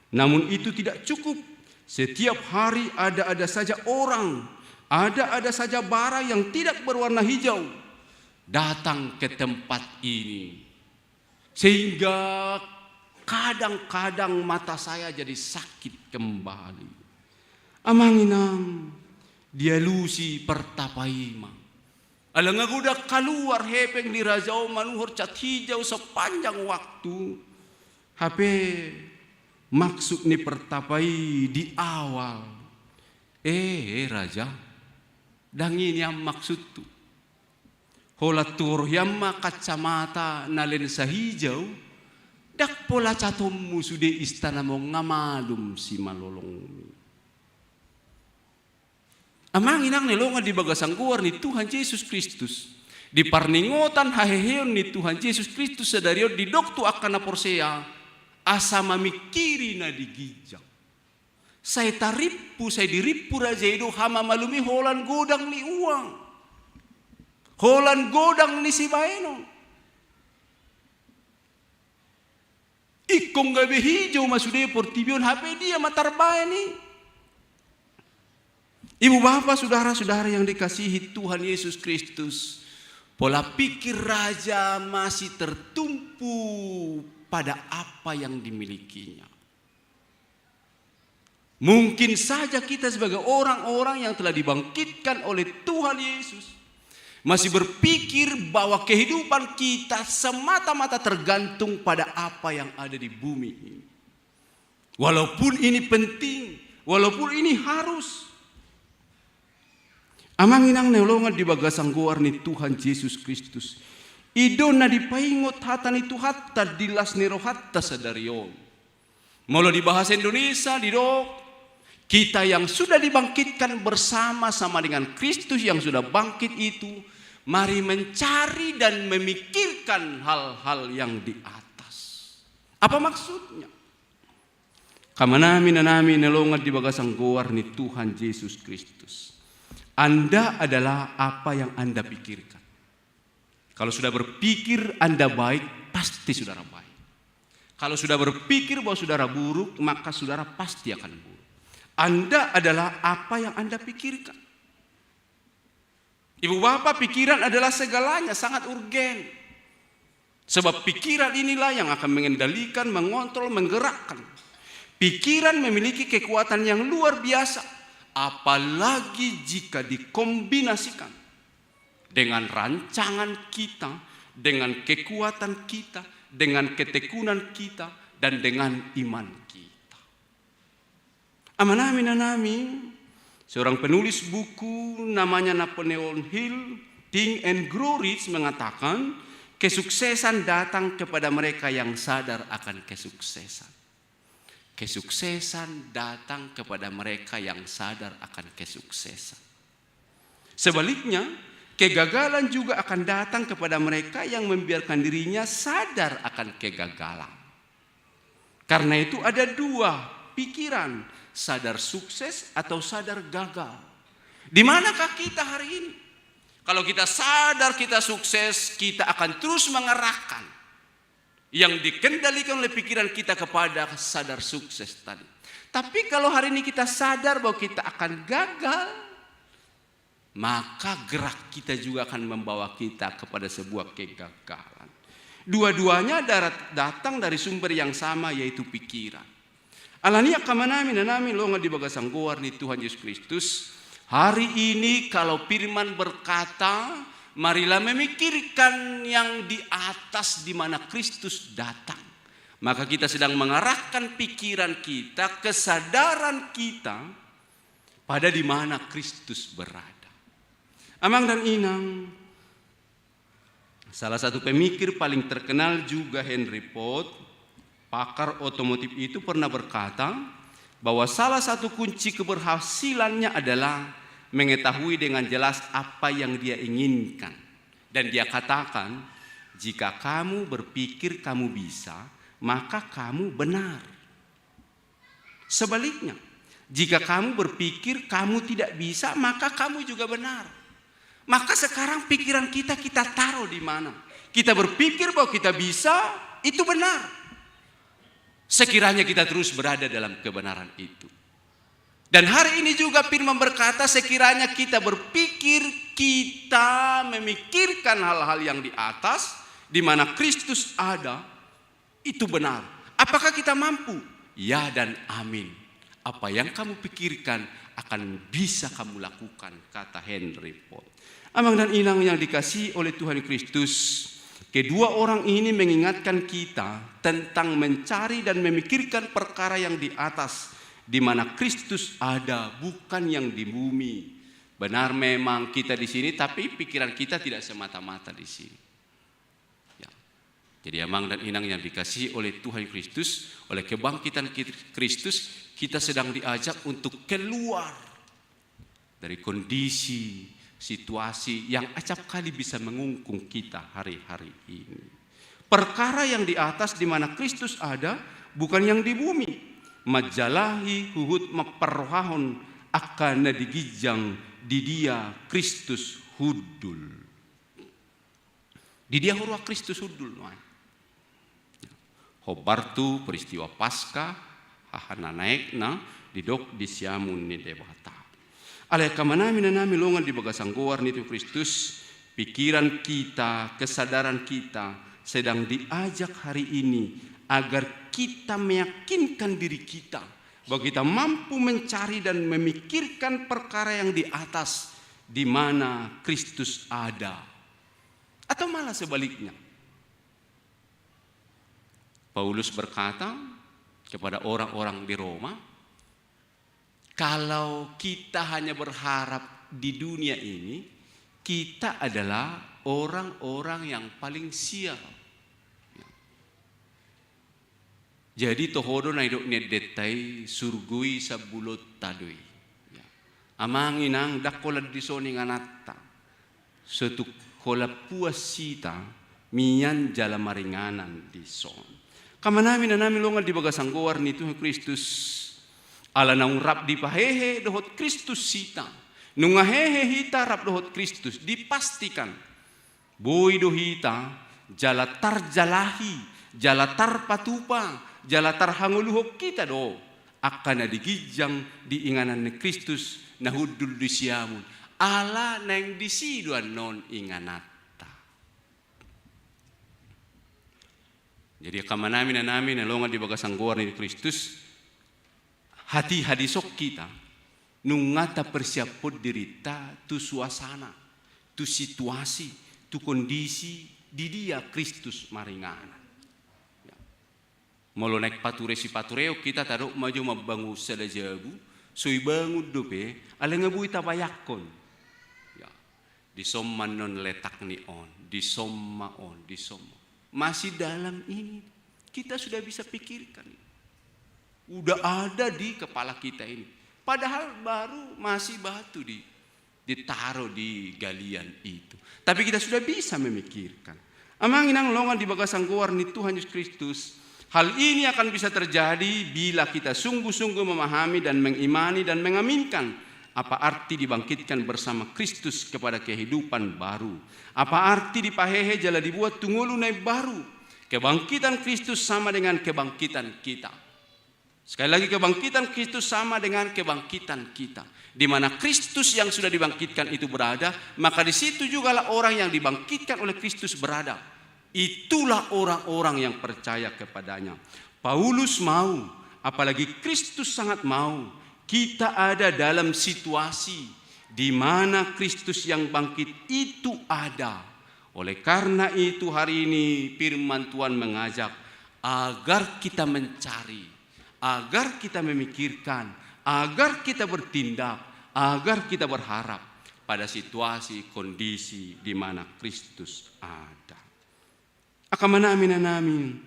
Namun itu tidak cukup. Setiap hari ada saja orang, ada saja bara yang tidak berwarna hijau datang ke tempat ini. Sehingga kadang-kadang mata saya jadi sakit kembali." Amanginam dia lusi pertapaima. Alang aku udah keluar hepeng di rajau manuhur cat hijau sepanjang waktu. HP maksud ni pertapai di awal. Raja, dangin yang maksud tu. Hola tur yamma kacamata na lensa hijau, dak pola catommu sude istana mo ngamalum si malolong. Amang inang nelongan di bagasang guar ni Tuhan Yesus Kristus. Di parningotan haheheon ni Tuhan Yesus Kristus sedarion di doktu akan na porsea asa mamikiri na digijak. Saya diripu raja itu hama malumi holan godang ni uang. Holan godang ni si baeno. Ikong gabe hijau masude portibion HP dia matarbaya ni. Ibu bapak saudara-saudara yang dikasihi Tuhan Yesus Kristus, pola pikir raja masih tertumpu pada apa yang dimilikinya. Mungkin saja kita sebagai orang-orang yang telah dibangkitkan oleh Tuhan Yesus masih berpikir bahwa kehidupan kita semata-mata tergantung pada apa yang ada di bumi ini. Walaupun ini penting, walaupun ini harus. Amang inang neolongan di bagasang goar ni Tuhan Yesus Kristus. Ido na dipaingot hatan itu hatta dilas niro hatta sadarion. Mula di bahasa Indonesia didok, kita yang sudah dibangkitkan bersama-sama dengan Kristus yang sudah bangkit itu, mari mencari dan memikirkan hal-hal yang di atas. Apa maksudnya? Kamanami na namin nelongan di bagasang goar ni Tuhan Yesus Kristus. Anda adalah apa yang Anda pikirkan. Kalau sudah berpikir Anda baik, pasti saudara baik. Kalau sudah berpikir bahwa saudara buruk, maka saudara pasti akan buruk. Anda adalah apa yang Anda pikirkan. Ibu bapak, pikiran adalah segalanya, sangat urgen. Sebab pikiran inilah yang akan mengendalikan, mengontrol, menggerakkan. Pikiran memiliki kekuatan yang luar biasa. Apalagi jika dikombinasikan dengan rancangan kita, dengan kekuatan kita, dengan ketekunan kita, dan dengan iman kita. Amanami, seorang penulis buku namanya Napoleon Hill, Think and Grow Rich, mengatakan kesuksesan datang kepada mereka yang sadar akan kesuksesan. Kesuksesan datang kepada mereka yang sadar akan kesuksesan. Sebaliknya, kegagalan juga akan datang kepada mereka yang membiarkan dirinya sadar akan kegagalan. Karena itu ada dua pikiran, sadar sukses atau sadar gagal. Di manakah kita hari ini? Kalau kita sadar kita sukses, kita akan terus mengerahkan yang dikendalikan oleh pikiran kita kepada sadar sukses tadi. Tapi kalau hari ini kita sadar bahwa kita akan gagal, maka gerak kita juga akan membawa kita kepada sebuah kegagalan. Dua-duanya datang dari sumber yang sama, yaitu pikiran. Alania kamanami nanami longa di bagasang goar ni Tuhan Yesus Kristus. Hari ini kalau firman berkata, marilah memikirkan yang di atas di mana Kristus datang. Maka kita sedang mengarahkan pikiran kita, kesadaran kita pada di mana Kristus berada. Amang dan inang, salah satu pemikir paling terkenal juga Henry Ford, pakar otomotif itu pernah berkata bahwa salah satu kunci keberhasilannya adalah mengetahui dengan jelas apa yang dia inginkan. Dan dia katakan, jika kamu berpikir kamu bisa, maka kamu benar. Sebaliknya, jika kamu berpikir kamu tidak bisa, maka kamu juga benar. Maka sekarang pikiran kita taruh di mana? Kita berpikir bahwa kita bisa, itu benar. Sekiranya kita terus berada dalam kebenaran itu. Dan hari ini juga firman berkata, sekiranya kita berpikir, kita memikirkan hal-hal yang di atas, di mana Kristus ada, itu benar. Apakah kita mampu? Ya dan amin. Apa yang kamu pikirkan akan bisa kamu lakukan, kata Henry Ford. Amang dan inang yang dikasihi oleh Tuhan Kristus, kedua orang ini mengingatkan kita tentang mencari dan memikirkan perkara yang di atas, di mana Kristus ada, bukan yang di bumi. Benar memang kita di sini, tapi pikiran kita tidak semata-mata di sini. Ya. Jadi amang dan inang yang dikasihi oleh Tuhan Kristus, oleh kebangkitan Kristus, kita sedang diajak untuk keluar dari kondisi, situasi yang acap kali bisa mengungkung kita hari-hari ini. Perkara yang di atas di mana Kristus ada, bukan yang di bumi. Majalahi huhut maperrohahon akan digijang di dia Kristus hudul. Di dia hurwa Kristus hudul. Hobartu peristiwa Paskah hahana naikna didok di siamun ni debata. Alay kamanami nanami longan di bagasang goar ni Kristus, pikiran kita, kesadaran kita sedang diajak hari ini agar kita meyakinkan diri kita bahwa kita mampu mencari dan memikirkan perkara yang di atas, di mana Kristus ada. Atau malah sebaliknya. Paulus berkata kepada orang-orang di Roma, kalau kita hanya berharap di dunia ini, kita adalah orang-orang yang paling sial. Jadi tohodo na idok ni detai surgui sa bulot tadoi. Amang inang dakolad di soni nganatta. Setu kola puasita miyan jala maringanan di son. Kamanami na namin longan di bagasang goar ni Tuhan Kristus. Ala naung rap di pahehe dohot Kristus sita. Nungahehe hita rap dohot Kristus dipastikan boy do hita jalatar jalahi, jalatar patupa, jalatar hanguluhok kita do akan digijang di inganan ni Kristus nahudul di siamun ala neng disiduan non inganata. Jadi kamanami na namin nalongan di bagasang guar ni Kristus hati hadisok kita nung ngata persiapot dirita tu suasana, tu situasi, tu kondisi di dia Kristus maringanan. Ya. Molo naik pature si patureo kita taruh maju mabangu sadajabu, sui bangun dope, ale ngabui tabayakon. Ya. Di somman non letak ni on, di somma on, di somma. Masih dalam ini kita sudah bisa pikirkan. Udah ada di kepala kita ini. Padahal baru masih batu ditaruh di galian itu. Tapi kita sudah bisa memikirkan. Amang inang longan di bagasang guar ni Tuhan Yesus Kristus. Hal ini akan bisa terjadi bila kita sungguh-sungguh memahami dan mengimani dan mengaminkan apa arti dibangkitkan bersama Kristus kepada kehidupan baru. Apa arti dipahehe jala dibuat tungulunai baru. Kebangkitan Kristus sama dengan kebangkitan kita. Sekali lagi kebangkitan Kristus sama dengan kebangkitan kita. Di mana Kristus yang sudah dibangkitkan itu berada, maka di situ jugalah orang yang dibangkitkan oleh Kristus berada. Itulah orang-orang yang percaya kepadanya. Paulus mau, apalagi Kristus sangat mau, kita ada dalam situasi di mana Kristus yang bangkit itu ada. Oleh karena itu hari ini firman Tuhan mengajak agar kita mencari, agar kita memikirkan, agar kita bertindak, agar kita berharap pada situasi kondisi di mana Kristus ada. Akan namin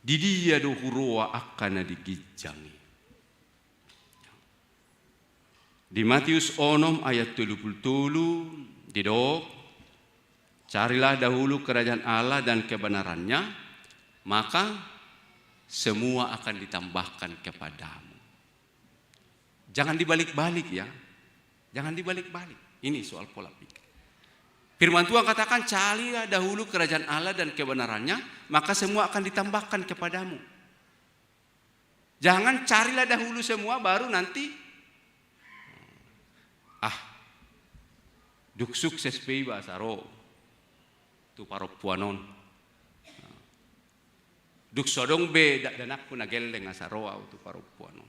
di dia do huroa akan digijangi. Di Matius 6 ayat 37 didok, carilah dahulu kerajaan Allah dan kebenarannya, maka semua akan ditambahkan kepadamu. Jangan dibalik-balik ya. Jangan dibalik-balik. Ini soal pola pikir. Firman Tuhan katakan carilah dahulu kerajaan Allah dan kebenarannya, maka semua akan ditambahkan kepadamu. Jangan carilah dahulu semua baru nanti duk sukses pei basaro tu paropuanon. Duk sodong be danak pun nageleng asaroa tu paropuano.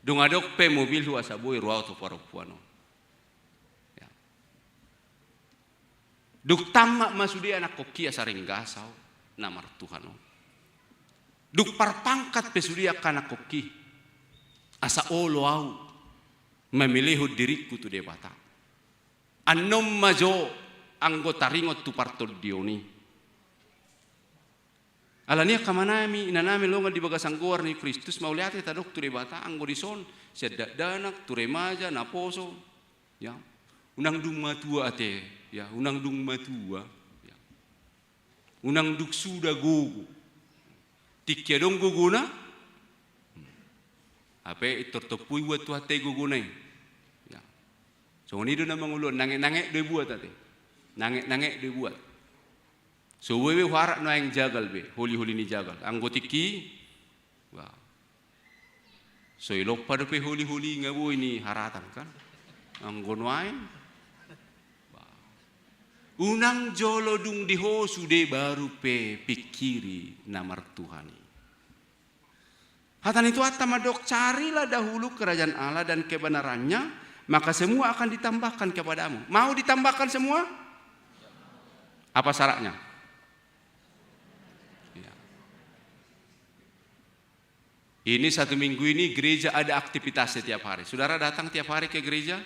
Dung adok pe mobil hu asabui roa tu paropuano. Ya. Duk tamak masudi anak koki asaring gasau namar Tuhan. Duk parpangkat pe sudi anak koki asa olo au memilih diriku tu debata. Anom majo anggota ringot tu partol dioni. Alania kamanami inanami longan di bagasang guar ni Kristus mauliate tadok tu debata anggo dison sedak danak tu remaja naposo ya unang dung matua ate ya unang dung matua ya unang duk suda gogo tikya dong gogona ape itortopui wa tu ate gogonai ya so ni do na mangulon nange-nange do buat ate nange-nange do buat. So wewe harak no yang jagal be, holi-holi ni jagal. Anggotiki, wah. So ilok pada pe holi-holi ngabo ini haratan kan, anggonoain. Unang jolo dung diho sude baru pe pikiri namar Tuhani. Hatan itu atamadok carilah dahulu kerajaan Allah dan kebenarannya, maka semua akan ditambahkan kepadamu. Mau ditambahkan semua? Apa syaratnya? Ini satu minggu ini gereja ada aktivitas setiap hari. Saudara datang tiap hari ke gereja?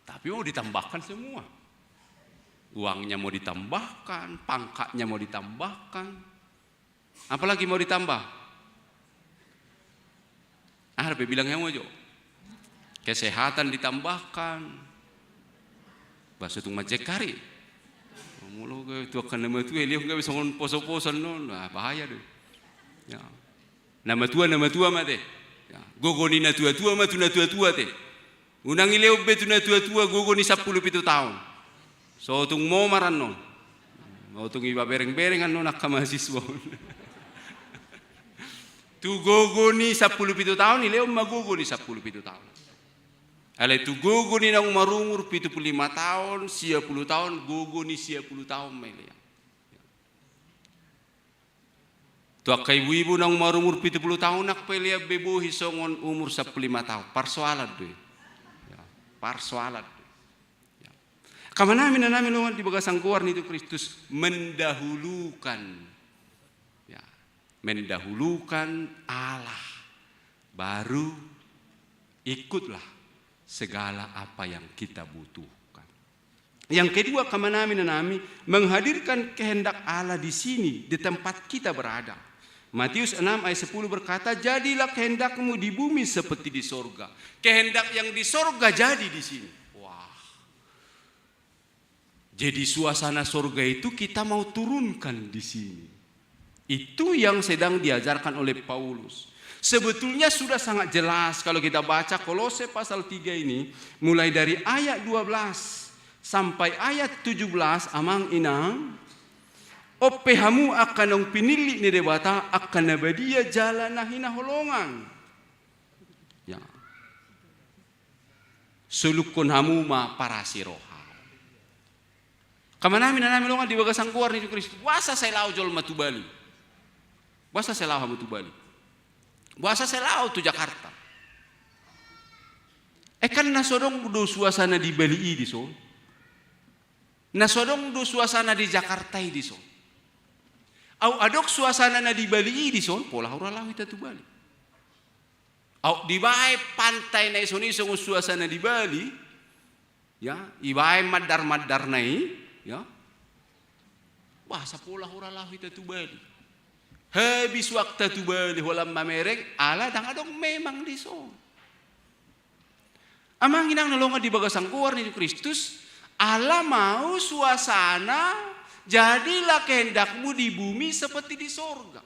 Tapi mau ditambahkan semua. Uangnya mau ditambahkan, pangkatnya mau ditambahkan. Apalagi mau ditambah? Apa bilangnya mau jo? Kesehatan ditambahkan. Bahasa tung majekari. Mulu ke tu akan nama tu eliok ke songon poso-poson non bahaya tu. Ya. Nama tua mate. Gogoni na tua-tua mah tu na tua-tua teh. Unang ileo be tu na tua-tua gogoni 17 tahun. So tung mo maran no. Mau tung iba bereng-bereng no nak mahasiswa. Tu gogoni 17 tahun ileo magogoni 17 tahun. Alay tu gogoni nang marumur 75 tahun, 10 tahun, gogoni 10 tahun melea. Tu akai ibu nang marumur 70 tahun nak pelea bebo hisongon umur 15 tahun. Parsoalat deh. Ya, parsoalat. Ya. Kamana namin longan di bagasang kuar ni tu Kristus mendahulukan. Ya, mendahulukan Allah. Baru ikutlah segala apa yang kita butuhkan. Yang kedua, kamanami menghadirkan kehendak Allah di sini, di tempat kita berada. Matius 6 ayat 10 berkata, jadilah kehendakmu di bumi seperti di sorga. Kehendak yang di sorga jadi di sini. Wah. Jadi suasana sorga itu kita mau turunkan di sini. Itu yang sedang diajarkan oleh Paulus. Sebetulnya sudah sangat jelas kalau kita baca Kolose pasal 3 ini, mulai dari ayat 12 sampai ayat 17 amang inang opehamu akan nong pinili ni debata akan nabadia jalan nahina holongan. Ya. Sulukun hamu ma parasiroha. Kamana namin longan di bagasang kuar ni Kristus. Wasa saya lau jol matubali. Wasa saya lau matubali. Wasa saya lau tu Jakarta. Kan nasodong do suasana di Bali di so. Nasodong do suasana di Jakarta di so. Au adok suasana na di Bali di so, pola ora lau ita tu Bali. Au di bae pantai na isoni so suasana di Bali, ya, ibae madar-madar nai, ya. Wah, sa pola ora lau ita tu Bali. Habis waktu tu balik walam mamereng ala dang adong memang diso. Amang inang nalonga di bagasang kuar ni Kristus, ala mau suasana jadilah kehendakmu di bumi seperti di sorga.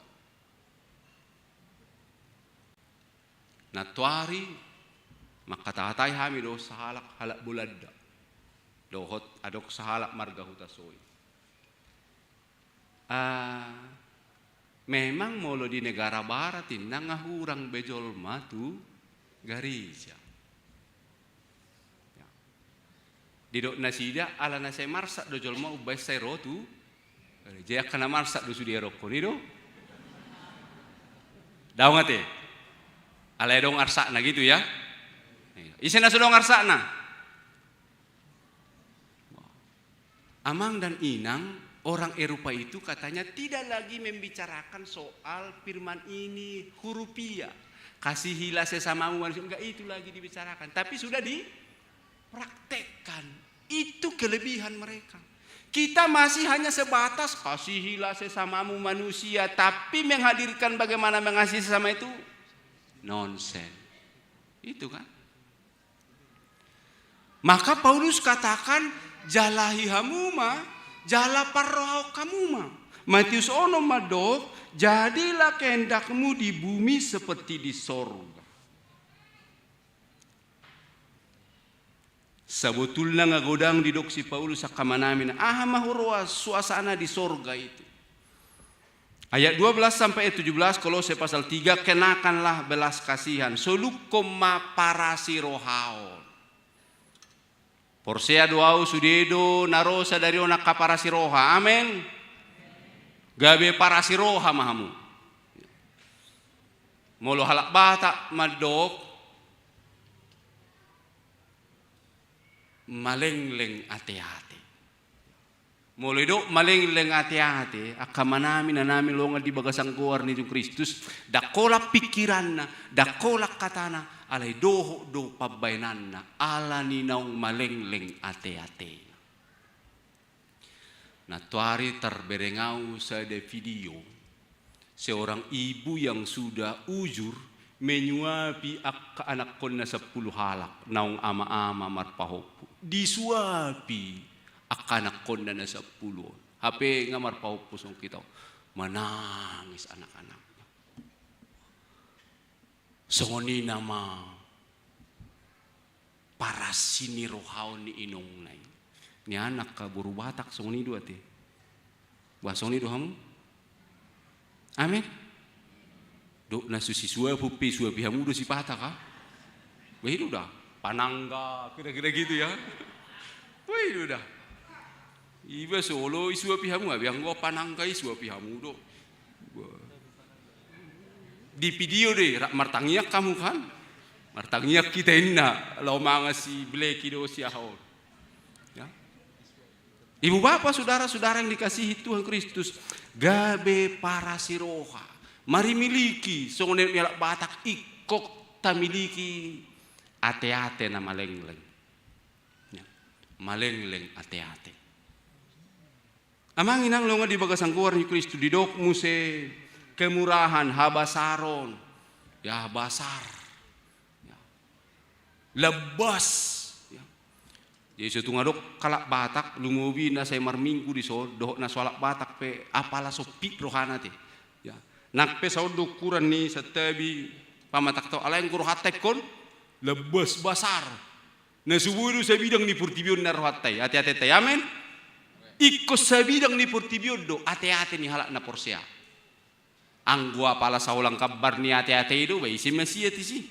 Natuari makatatay hami do sahalak halak buladda. Dohot adok sahalak marga hutasoi. Memang molo di negara barat ini nangahurang bejol matu garisya. Ya. Di dok nasida ala nasay marsa dojol mau ubay say rotu. Jaya kana marsa do sudi eroko ni do. Daw ngate. Ala dong arsa na gitu ya. Isen na sudong arsa na. Amang dan inang orang Eropa itu katanya tidak lagi membicarakan soal firman ini hurufiah. Kasihilah sesamamu manusia. Enggak itu lagi dibicarakan. Tapi sudah dipraktekkan. Itu kelebihan mereka. Kita masih hanya sebatas kasihilah sesamamu manusia. Tapi menghadirkan bagaimana mengasihi sesama itu nonsen. Itu kan. Maka Paulus katakan jalahi hamuma jala parrohau kamuma. Matius ono madok, jadilah kehendakmu di bumi seperti di sorga. Sebetulnya ngagodang di doksi Paulus akamanamin. Mahurwa suasana di sorga itu. Ayat 12 sampai 17 Kolose pasal 3, kenakanlah belas kasihan. Solukom ma parasi rohao. Porsea doau sudedo narosa dari ona kaparasiroha. Amen. Gabe parasiroha mahamu. Molo halak bata madok malengleng ate-ate. Molo do malengleng ate-ate akamanami na namin longa di bagasang kuar ni Kristus dakola pikiranna dakola katana alay doho do pabaynanna ala ninaong malengleng ate-ate. Natuari terberengau sa de video seorang ibu yang sudah ujur menyuapi anak konna 10 halak naong ama-ama marpahopu disuapi anak konna na 10 hape nga marpahopu song kita menangis anak-anak. Songoni nama parasini rohaon ni inong nai. Ni anak ka buru batak songoni dua te. Wah songoni dua hamu. Amin. Dok na susi sua pupi sua pihamu do si patak ha. Begitu dah. Panangga kira-kira gitu ya. Begitu dah. Iba solo isu pihamu biang gua panangga isu pihamu do. Di video deh martangiak kamu kan. Martangiak kita inna lau manga si bleki do si ahon. Ya. Ibu bapak saudara-saudara yang dikasihi Tuhan Kristus, gabe para siroha. Mari miliki songone melak batak ikok tamiliki ate-ate na malengleng. Ya. Malengleng ate-ate. Amang inang longa di bagasang kuar ni Kristus didok muse kemurahan habasaron. Ya basar. Ya. Lebas. Ya. Jadi setu ngadok kalak batak lumubi na say marminggu di so dohok na solak batak pe apala sopi rohana te. Ya. Nak pe sauduk kuran ni setabi pamatak tau ala yang kuru hatek kon lebas basar. Na subuh sa bidang ni purtibion na rohatai. Hati-hati te amen. Ikut sa bidang ni purtibion do hati-hati ni halak na porsia. Anggua pala saulang kabar ni hati-hati itu bai isi masia tisi.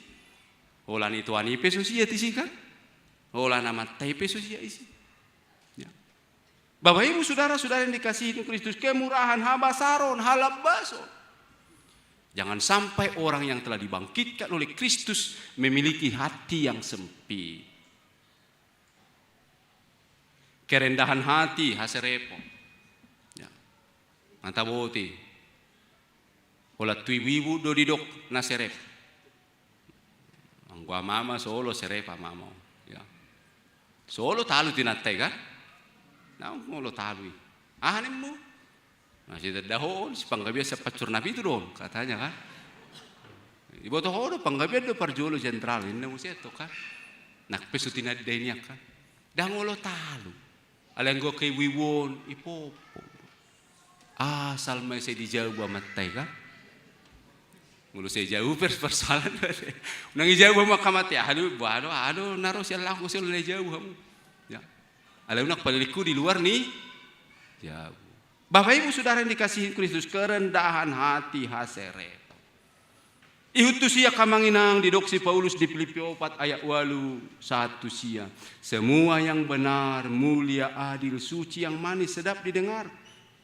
Holan itu ani peso sia tisi kan. Holan amat tai peso sia isi. Ya. Bapak Ibu saudara-saudara yang dikasihi Kristus, kemurahan habasaron halabason. Jangan sampai orang yang telah dibangkitkan oleh Kristus memiliki hati yang sempit. Kerendahan hati haserepo. Ya. Mantaboti. Ola tuibibu do didok na serep. Anggua mama solo serepa mama. Ya. Solo talu tinatai kan? Nah, ngolo talu. Ahanim mo. Masih terdahon, si panggabian sa pacur nabi itu dong, katanya kan. Ibu toh do panggabian do parjolo sentral ini musia to kan. Nak pesutin ada ini kan. Dah ngolo talu. Aleng go kay wiwon ipopo. Asal may saya dijauh matai kan. Mulu saya jauh persoalan. Nang jauh makamati. Aduh naruh siya lang ko siya jauh kamu. Ya. Aleng nak paliku di luar nih. Jauh. Bapak Ibu saudara yang dikasihi Kristus, kerendahan hati hasere. Ihutu sia kamanginang didoksi Paulus di Filipi 4 ayat 8 1 sia. Semua yang benar, mulia, adil, suci, yang manis, sedap didengar,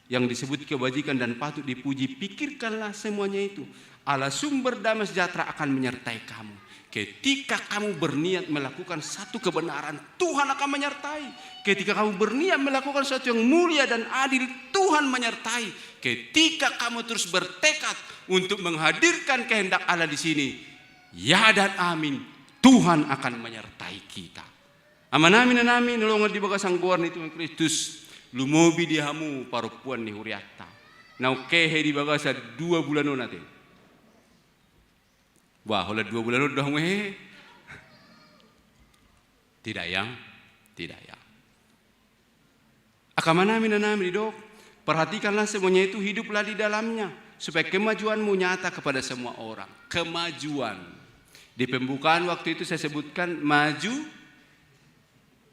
yang disebut kebajikan dan patut dipuji, pikirkanlah semuanya itu. Allah sumber damai sejahtera akan menyertai kamu. Ketika kamu berniat melakukan satu kebenaran, Tuhan akan menyertai. Ketika kamu berniat melakukan sesuatu yang mulia dan adil, Tuhan menyertai. Ketika kamu terus bertekad untuk menghadirkan kehendak Allah di sini, ya dan amin, Tuhan akan menyertai kita. Aman amin dan amin, nolongan di bagasang guar ni Tuhan Kristus, lumobi di hamu parupuan ni huriata. Nau kehe di bagasa 2 bulan nanti. Wah, oleh 2 bulan udah meh. Tidak yang. Akamana minanami dok. Perhatikanlah semuanya itu, hiduplah di dalamnya supaya kemajuanmu nyata kepada semua orang. Kemajuan. Di pembukaan waktu itu saya sebutkan maju.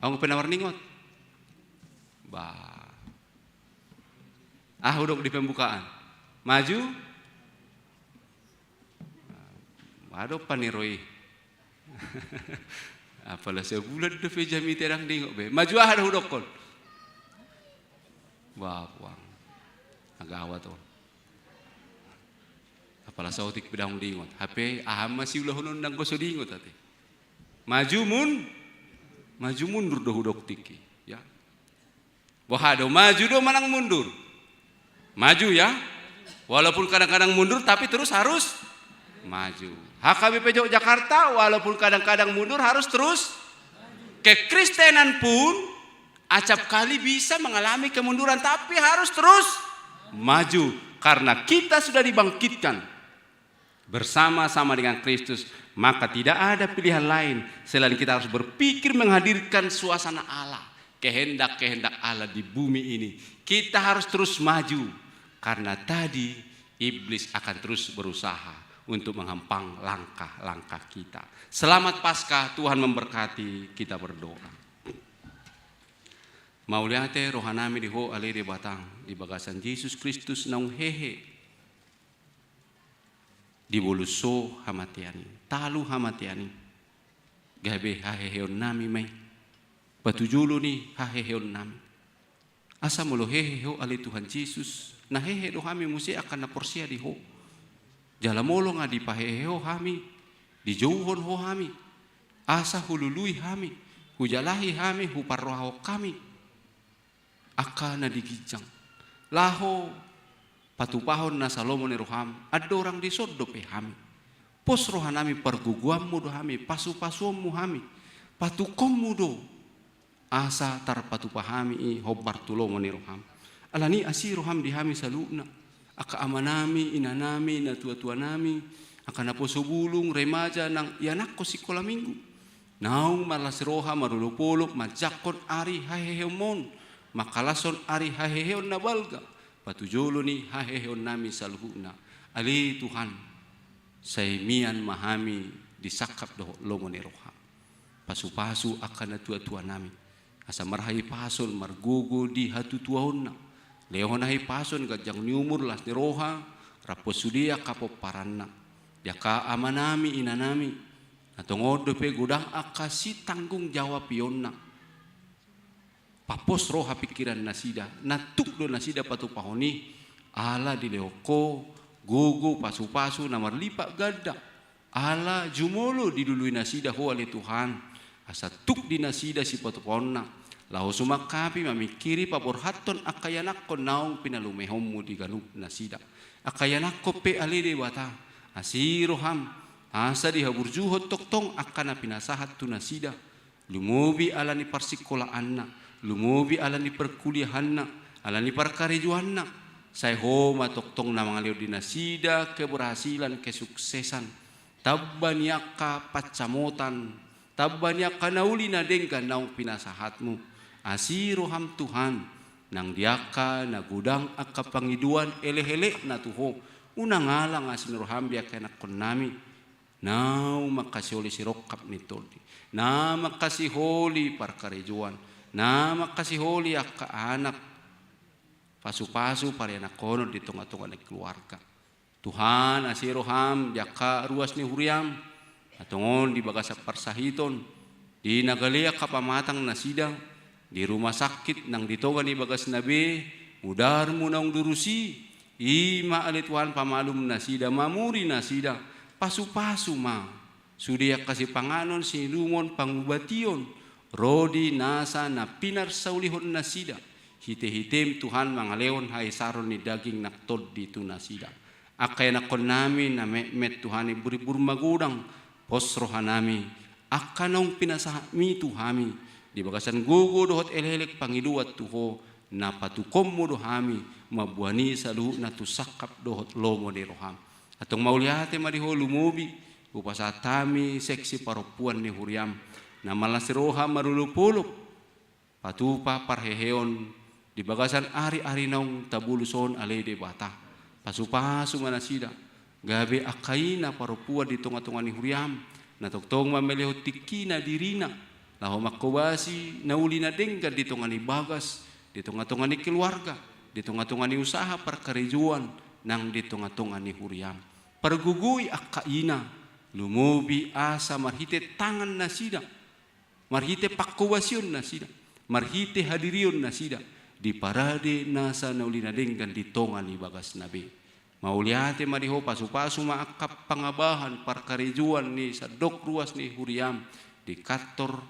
Aku pernah warningot. Bah. Dok di pembukaan. Maju. Aduh paniroi. Apalah sebulan do fe jami terang dingok be. Maju ada hudokon. Wah, agawat to. Apalah sautik pedang dingot. HP aham masih ulah honon nang goso dingot ate. Maju mundur do hudok tiki, ya. Wah, do maju do manang mundur. Maju ya. Walaupun kadang-kadang mundur tapi terus harus maju. HKBP Yogyakarta walaupun kadang-kadang mundur harus terus. Kekristenan pun acap kali bisa mengalami kemunduran tapi harus terus maju. Karena kita sudah dibangkitkan bersama-sama dengan Kristus, maka tidak ada pilihan lain selain kita harus berpikir menghadirkan suasana Allah, kehendak-kehendak Allah di bumi ini. Kita harus terus maju karena tadi iblis akan terus berusaha untuk menghampang langkah-langkah kita. Selamat Paskah, Tuhan memberkati, kita berdoa. Mauliate rohanami diho alire batang di bagasan Yesus Kristus naung hehe di buluso hamatiani talu hamatiani gabe haheheon nami mai patujulu ni haheheon nami asa mulu heheho ali Tuhan Yesus na hehe do hami musi akan na porsia diho jala molo nga di paheheho hami di jauhon ho hami asa hulului hami hujalahi hami huparroho kami akana digijang laho patupahon na Salomo ni roham ada orang di sodo pe hami pos rohanami perguguammu do hami pasu-pasuammu hami patukommu do asa tar patupahami i hobbar tulomo ni roham alani asi roham di hami saluna aka amanami inanami na tua-tua nami aka na posobulung remaja nang yanakko sikola minggu naung malas roha marulupuluk majakon ari hahehemon makalason ari haheheon na balga patujolo ni haheheon nami saluhuna ali Tuhan saimian mahami disakap do longo ni roha pasu-pasu akan na tua-tua nami asa marhai pason margugu di hatu tuaonna leonahi pason gajang ni umur las ni roha raposudia kapoparanna yaka amanami inanami atongodo pe gudang akasi tanggung jawab yonna papos roha pikiran nasida natuk do nasida patu pahoni ala di leoko gugu pasu-pasu namar lipak gada ala jumolo didului nasida ho ali Tuhan asa tuk di nasida si patu pahonna lahu sumakapi mamikiri papor haton akayanakko naung pinalumehommu di ganuk nasida akayanakko pe ali dewata asiroham asa dihaburjuhot toktong akana pinasahat tu nasida lumubi ala ni parsikola anna lumubi ala ni perkuliahanna ala ni perkarejuanna saya homa toktong na mga leo dinasida keberhasilan kesuksesan tabbanyaka pacamotan tabbanyaka nauli na dengka naung pinasahatmu asiroham Tuhan nang diaka na gudang aka pangiduan ele-hele na tuho unang alang asinroham biaka nakon nami nau makasiholi sirokap nitoldi na makasiholi parkarejuan na makasiholi akka anak pasu-pasu para anak kono di tengah-tengah ni keluarga Tuhan asiroham jaka ruas ni huriam atongon di bagasa parsahiton di nagalia kapamatang nasida di rumah sakit nang ditoga ni bagas nabi mudar mo naung durusi ima ali Tuhan pamalum nasida mamuri nasida pasu-pasu ma sudia kasih panganon sinumon pangubation rodi nasa na pinar saulihon nasida hite-hitem Tuhan mangaleon hai saron ni daging naktod di tu nasida akay nakon nami na met Tuhan iburi-bur magudang pos rohanami akanong pinasahami Tuhami di bagasan gugu dohot elhelek pangiduat tuho na patukom mo dohami mabuani saluh na tusakap dohot lomo ni roham atong mauliate mariho lumubi upasatami seksi paropuan ni huriam na malasiroha marulupuluk patupa parheheon di bagasan ari-ari naung tabuluson alede bata pasu-pasu manasida gabe akaina parupua di tengah-tengah ni huriam na toktong mameleho tikina dirina laho makobasi nauli na denggan di tengah ni bagas di tengah-tengah ni keluarga di tengah-tengah ni usaha perkarejuan nang di tengah-tengah ni huriam pergugui akaina lumubi asa marhite tangan nasida marhite pakkuwasion nasida marhite hadirion nasida di parade nasa naulina denggan di tonga ni bagas nabi mauliate mariho pasu-pasu maakap pangabahan parkarejuan ni sadok ruas ni huriam di kantor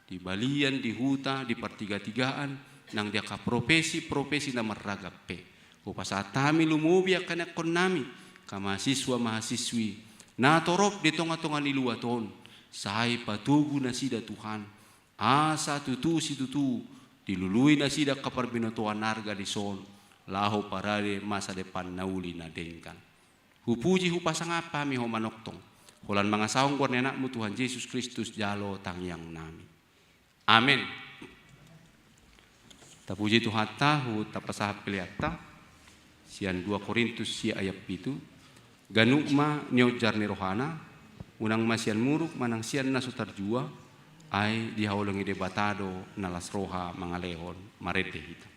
di balian di huta di pertiga-tigaan nang dia ka profesi na maragape upasatami lumubi akan akon nami ka mahasiswa-mahasiswi na torop di tonga-tonga ni luwaton sahay patugu na sida Tuhan asa tutu si tutu dilului na sida kaparbinotuan narga di son laho parade masa depan nauli na dengkan hupuji hupasangapa mi homanoktong holan mga saong kwa nenakmu Tuhan Yesus Kristus jalo tangyang nami amin tapuji Tuhan tahu tapasah peliata sian 2 Korintus si ayat itu ganukma nyojar ni rohana, unang masian muruk manang sian na sutarjua, ay dihawalong debatado nalas roha mangalehon marede hita.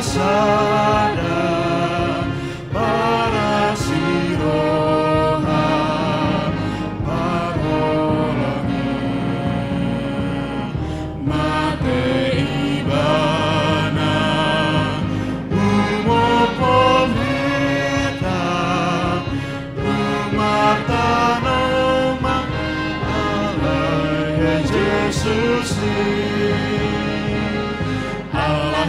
Sasada para siroha parolongi mate ibana umo pomita rumah tanoma Allah Jesus Allah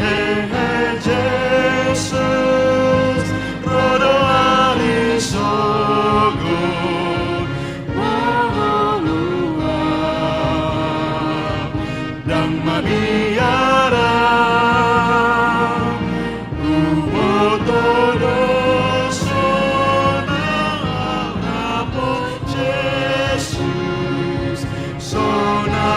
Jesus, rodo arisogo, mahalua, dang mabiara, ubotodo sona apo Jesus, sona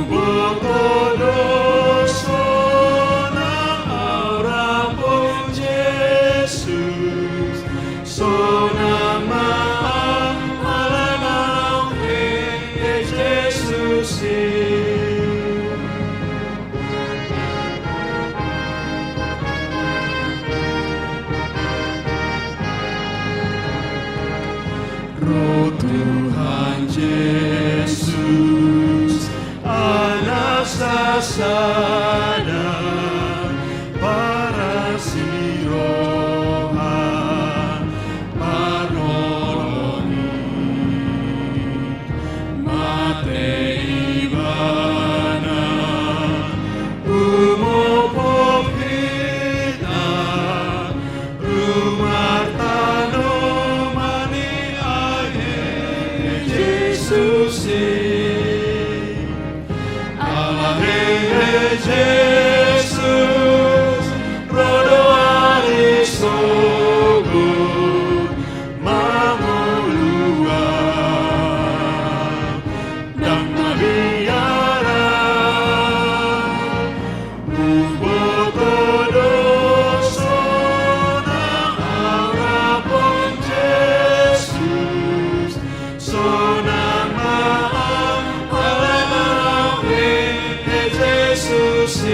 Ubotodo sona aura Jesus, anak sasada para siroha panolongi mate ibana umopopita rumah tanomani ahe Jesus Allah Jesus rodo arisogo mamulua dan nabiara ubotodoso nang arapon Jesus sonang maaf alawe Jesus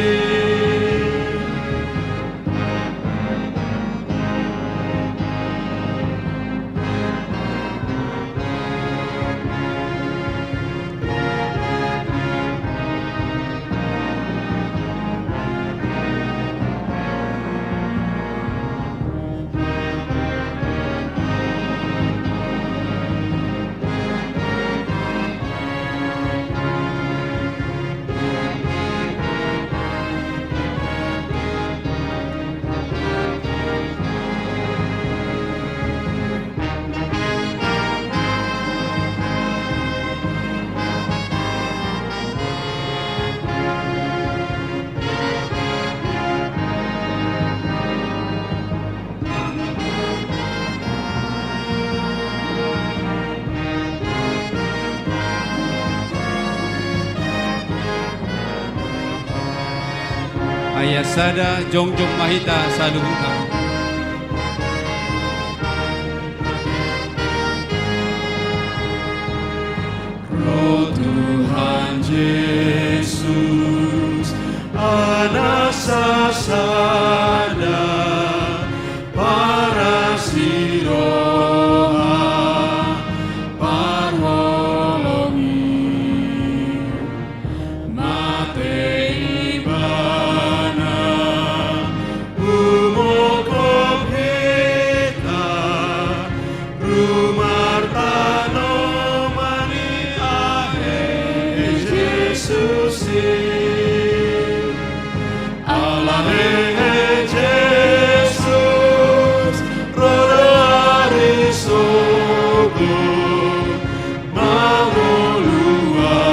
Ayasada jongjong mahita saluhutan. Roh Tuhan Yesus anak sasada para siroha parholongi mate ibana umokopita rumah tanomani ahe Jesus Allah Jesus rodo arisogo mamulua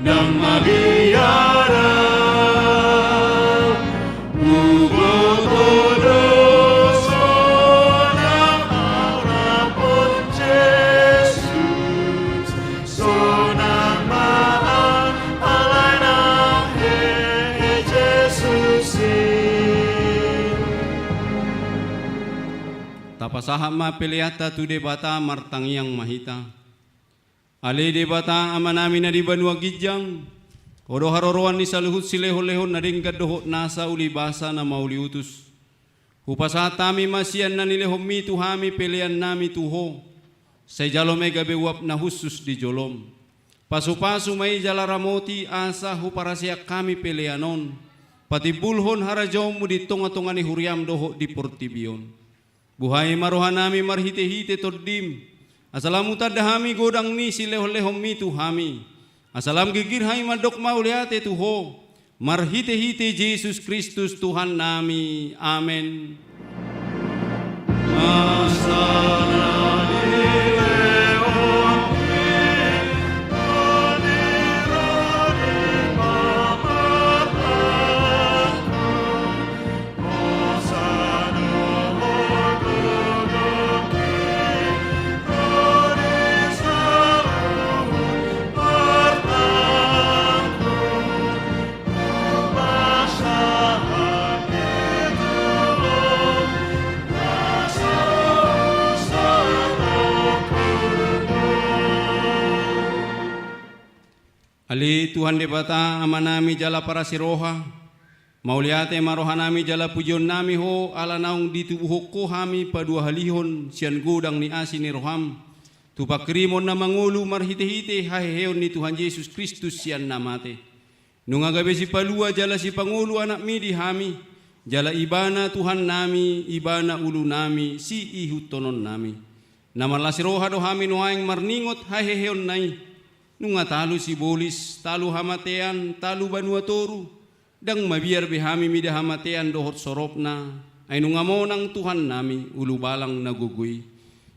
dan mabiara ubotodoso nang arapon Jesus sonang maaf alaina he Jesus Tapasaha ma piliata tu debata martangiang mahita. Ali debata amanami na di banua gijang. Odo haroroan ni saluhut silehon-lehon na ding gadohot nasa uli basa na mauli utus. Hupasaha tami masian na nilehom mi tuhami pilian nami tuho. Say jalome gabe wap na husus di jolom. Pasu-pasu may jalaramoti asa huparasya kami pilianon. Pati bulhon harajom mo di tunga-tunga ni huriam doho di portibion. Buhay marohanami marhite-hite tordim. Asalam utadahami godang ni silehom-lehom mi tuhami. Asalam gigirhai madok mauliate tuho. Marhite-hite Jesus Kristus Tuhan nami. Amen. Ali Tuhan debata amanami jala para siroha. Mauliate marohanami jala pujon nami ho ala naung ditubuhok ko hami padua halihon sian gudang ni asi ni roham. Tu pakrimon na mangulu marhite-hite haheheon ni Tuhan Yesus Kristus sian namate. Nunga gabe si palua jala si Pangulo anak mi di hami. Jala ibana Tuhan nami, ibana ulu nami, si ihutonon nami. Namarla si roha do hami nuaing marningot haheheon nai. Nunga talu si bolis, talu hamatean, talu banua toru. Dang mabiar behami mida hamatean dohot soropna. Ay nunga monang Tuhan nami, ulu balang naguguy.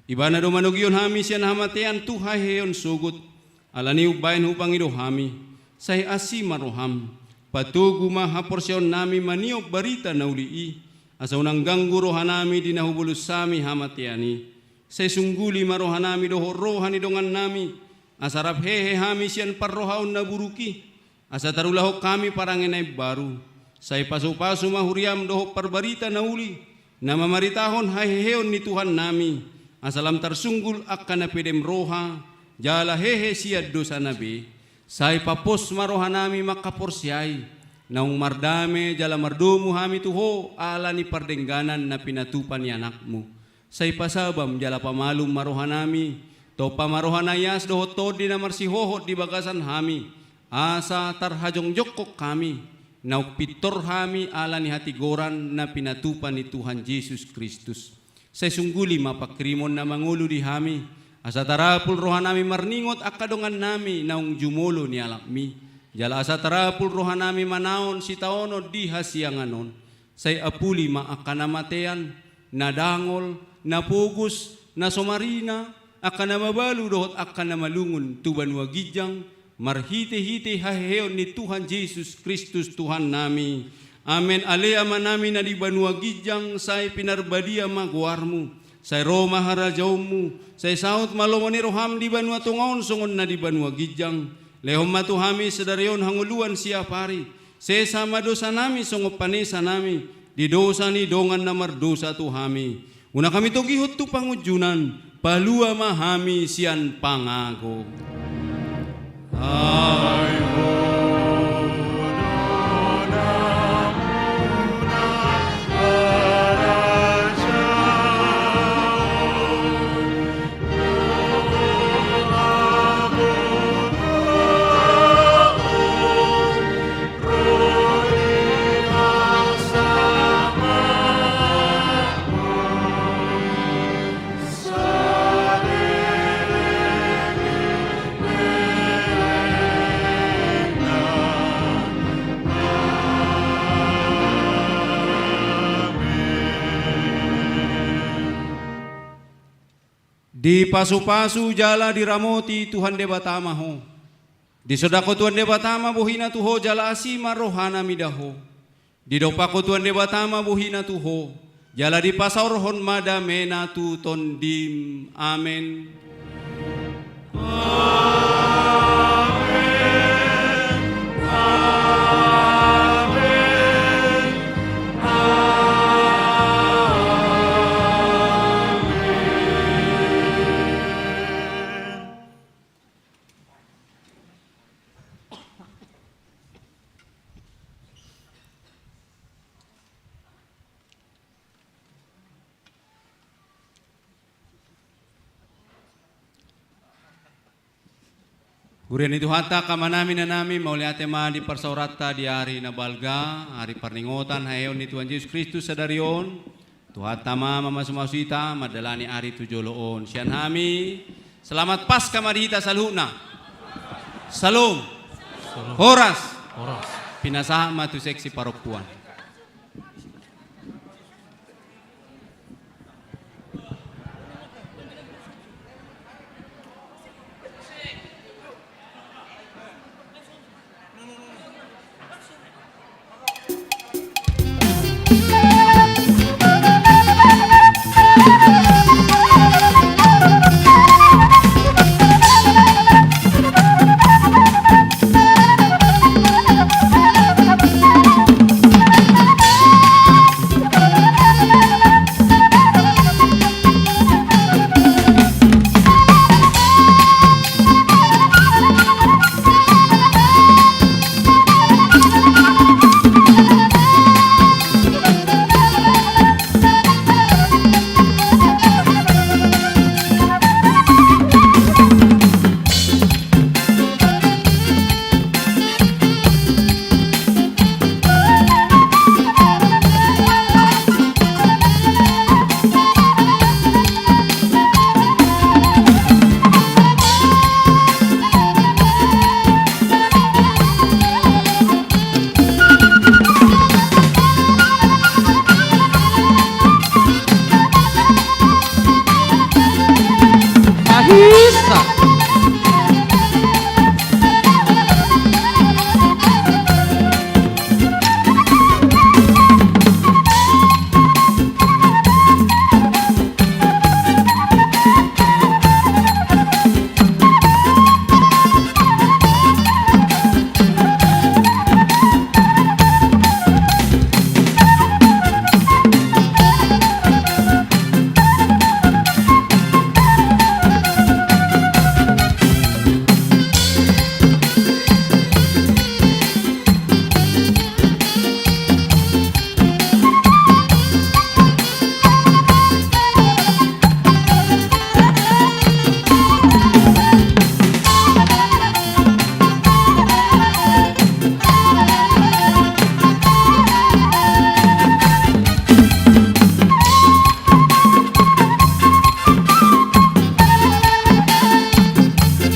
Ibana do manugyon hami siya na hamatean tu haheon sugut. Alani ubayin hupang ido hami. Say asi maroham. Patugu mahaporsyon nami maniok barita na ulii. Asa unang ganggu rohanami dinahubulus sami hamateani. Say sungguli marohanami do rohan idongan nami. Asarap hehe hami siyan parrohaon na buruki. Asa tarulahok kami parangenay baru. Say pasu-pasu mahuriam dohok parbarita na uli. Na mamaritahon haheheon ni Tuhan nami. Asalam tersunggul akan napidem roha, jala hehe siad dosa nabi, say papos maroha nami makaporsyay, naung mardame jala mardumu hami tuho, ala ni pardengganan na pinatupan ni anakmu. Say pasabam jala pamalum maroha nami, to pamaroha nayas doho todi na marsihohot di bagasan hami, asa tarhajong jokok kami, nauk pitor hami ala ni hatigoran na pinatupan ni Tuhan Yesus Kristus. Say sungguli mapakrimon na mangulo di hami. Asa tarapul rohan nami marningot akadongan nami naung jumulo ni alakmi. Jala asa tarapul rohan nami manaon si taono di hasianganon. Say apuli maakanamatean, nadangol, napugus, nasomarina, akanamabalu dohot akanamalungun tuban wagijang, marhite-hite haheon ni Tuhan Yesus Kristus Tuhan nami. Amen. Alea manami na di banua gijang say pinarbadia maguarmu. Say Roma harajaumu. Say saut malomoni roham di banua tungaon songon na di banua gijang. Lehom matuhami sedarion hanguluan siapari. Say sama dosa nami songo panesa nami. Di dosa ni dongan na mardosa tuhami. Una kami togihot tu pangujunan. Palua mahami sian pangago. Di pasu-pasu jala diramoti Tuhan debatama ho. Di sodako Tuhan debatama buhina tuho jala asima rohana midaho. Di dopako Tuhan debatama buhina tuho. Jala di pasaurhon madamena tu tondim. Amen. Urian itu hata kamanami na nami mauli ate ma di parsaurata di hari na balga, hari parningotan hayon ni Tuhan Yesus Kristus sadarion. Tuhata ma mamasumasita madalani hari tujoloon. Sian hami selamat Paskah marihita salhuna. Salom. Horas. Pinasaha matu seksi parokuan. Pahisa.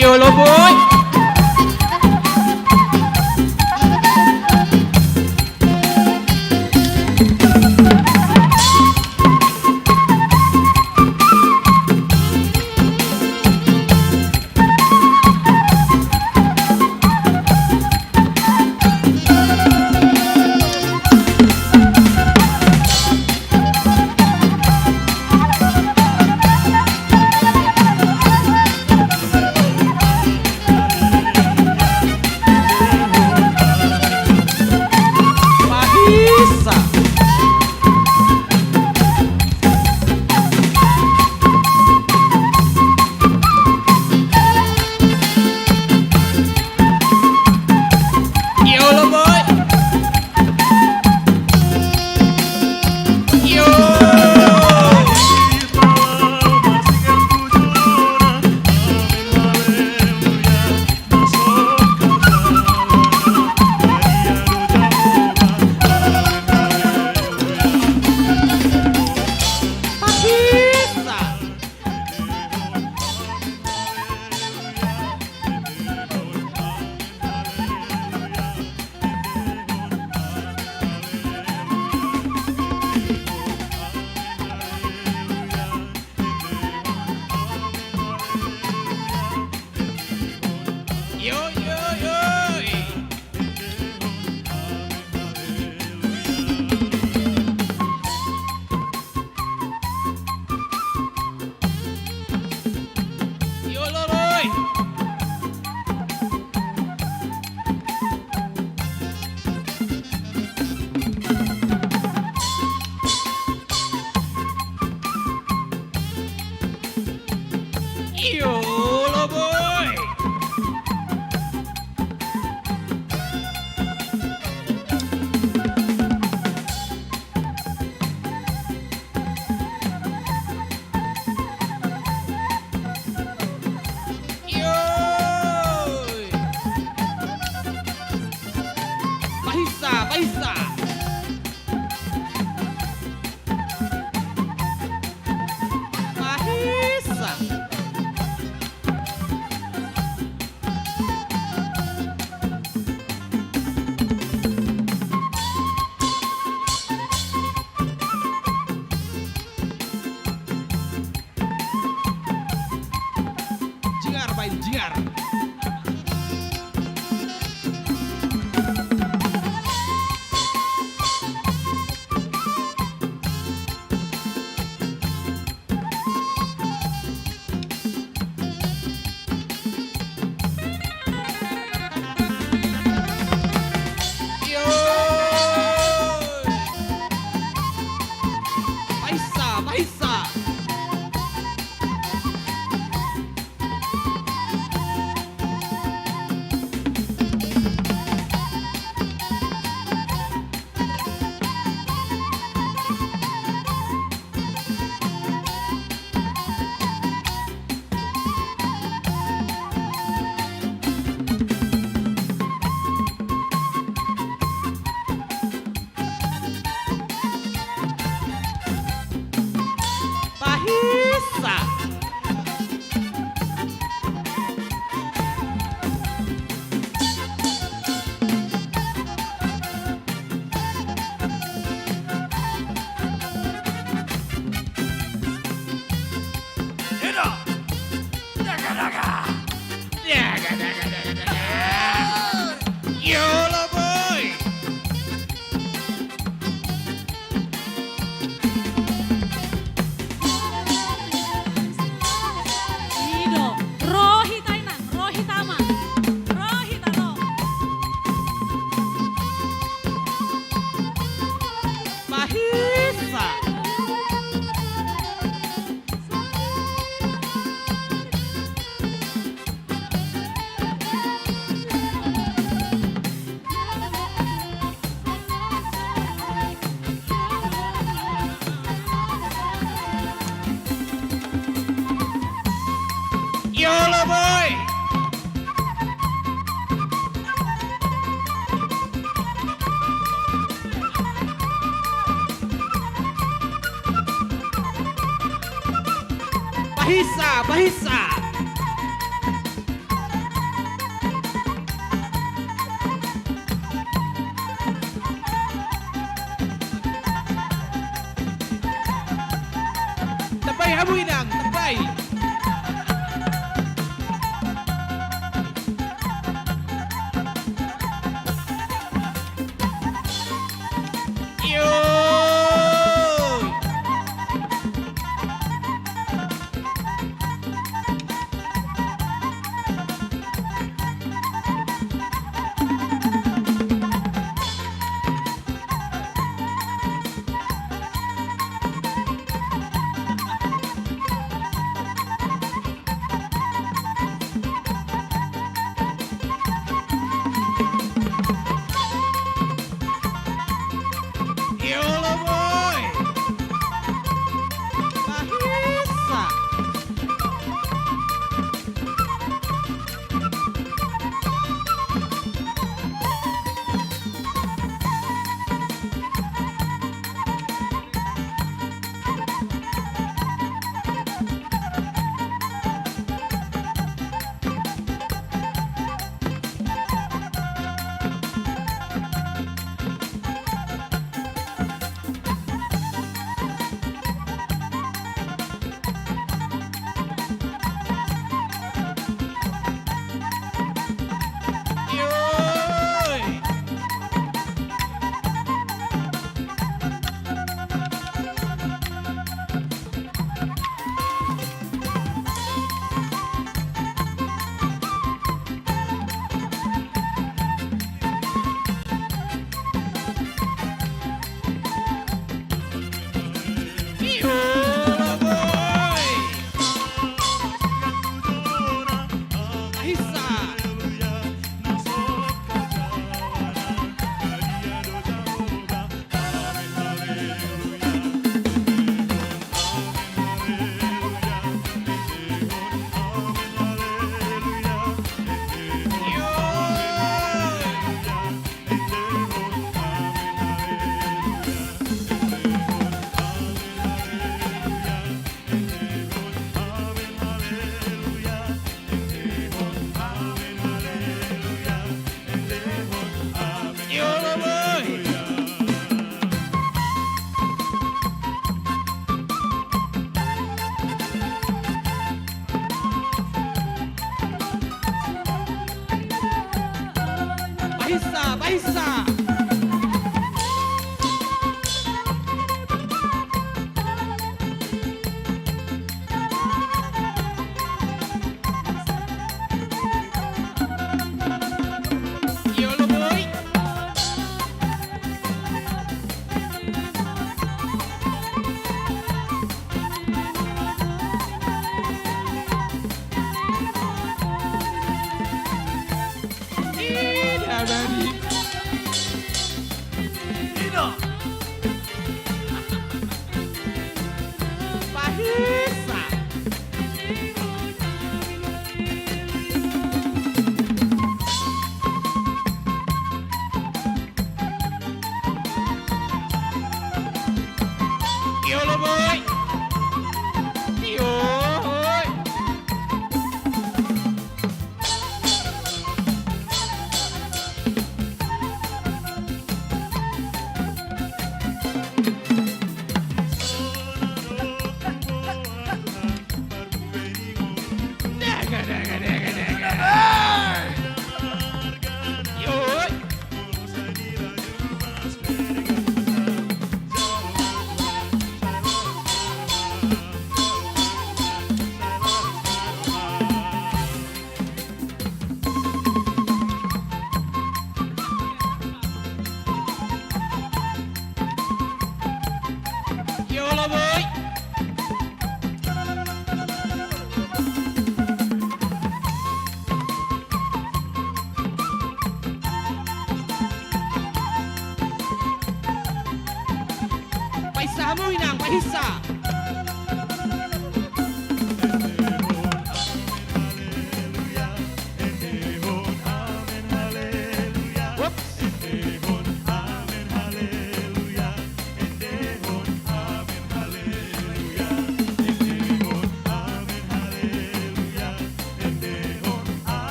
Yolo boy. Pahisa. Yolo boy. Yo. Pahisa. Yo yo yo. Yolo boy. Yolo boy. Yoy. Pahisa, pahisa. Pahisa. Jingar, baik jingar. Yoy. Pahisa, pahisa. Yolo boy. Ido, rohita ina, rohita ama, rohita no. Mahisa. Yolo boy. Bahisa, bahisa. Tebay habu inang, tebay. Yo. Yolo boy. Mahisa. Yoy. Yolo boy. Mahisa. Yolo boy. Bahisa, bahisa. Yolo boy. Ida badi. Ida. Bahisa. Yolo boy. Yoy. Daga, daga, daga, daga. Pahisa.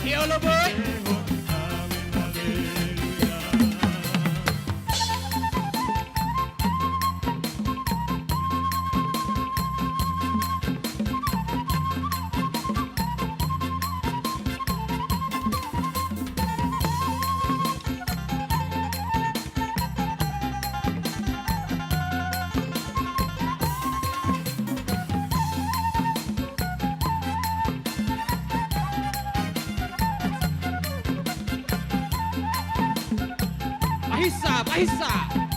Yolo boy. Pahisa, Pahisa.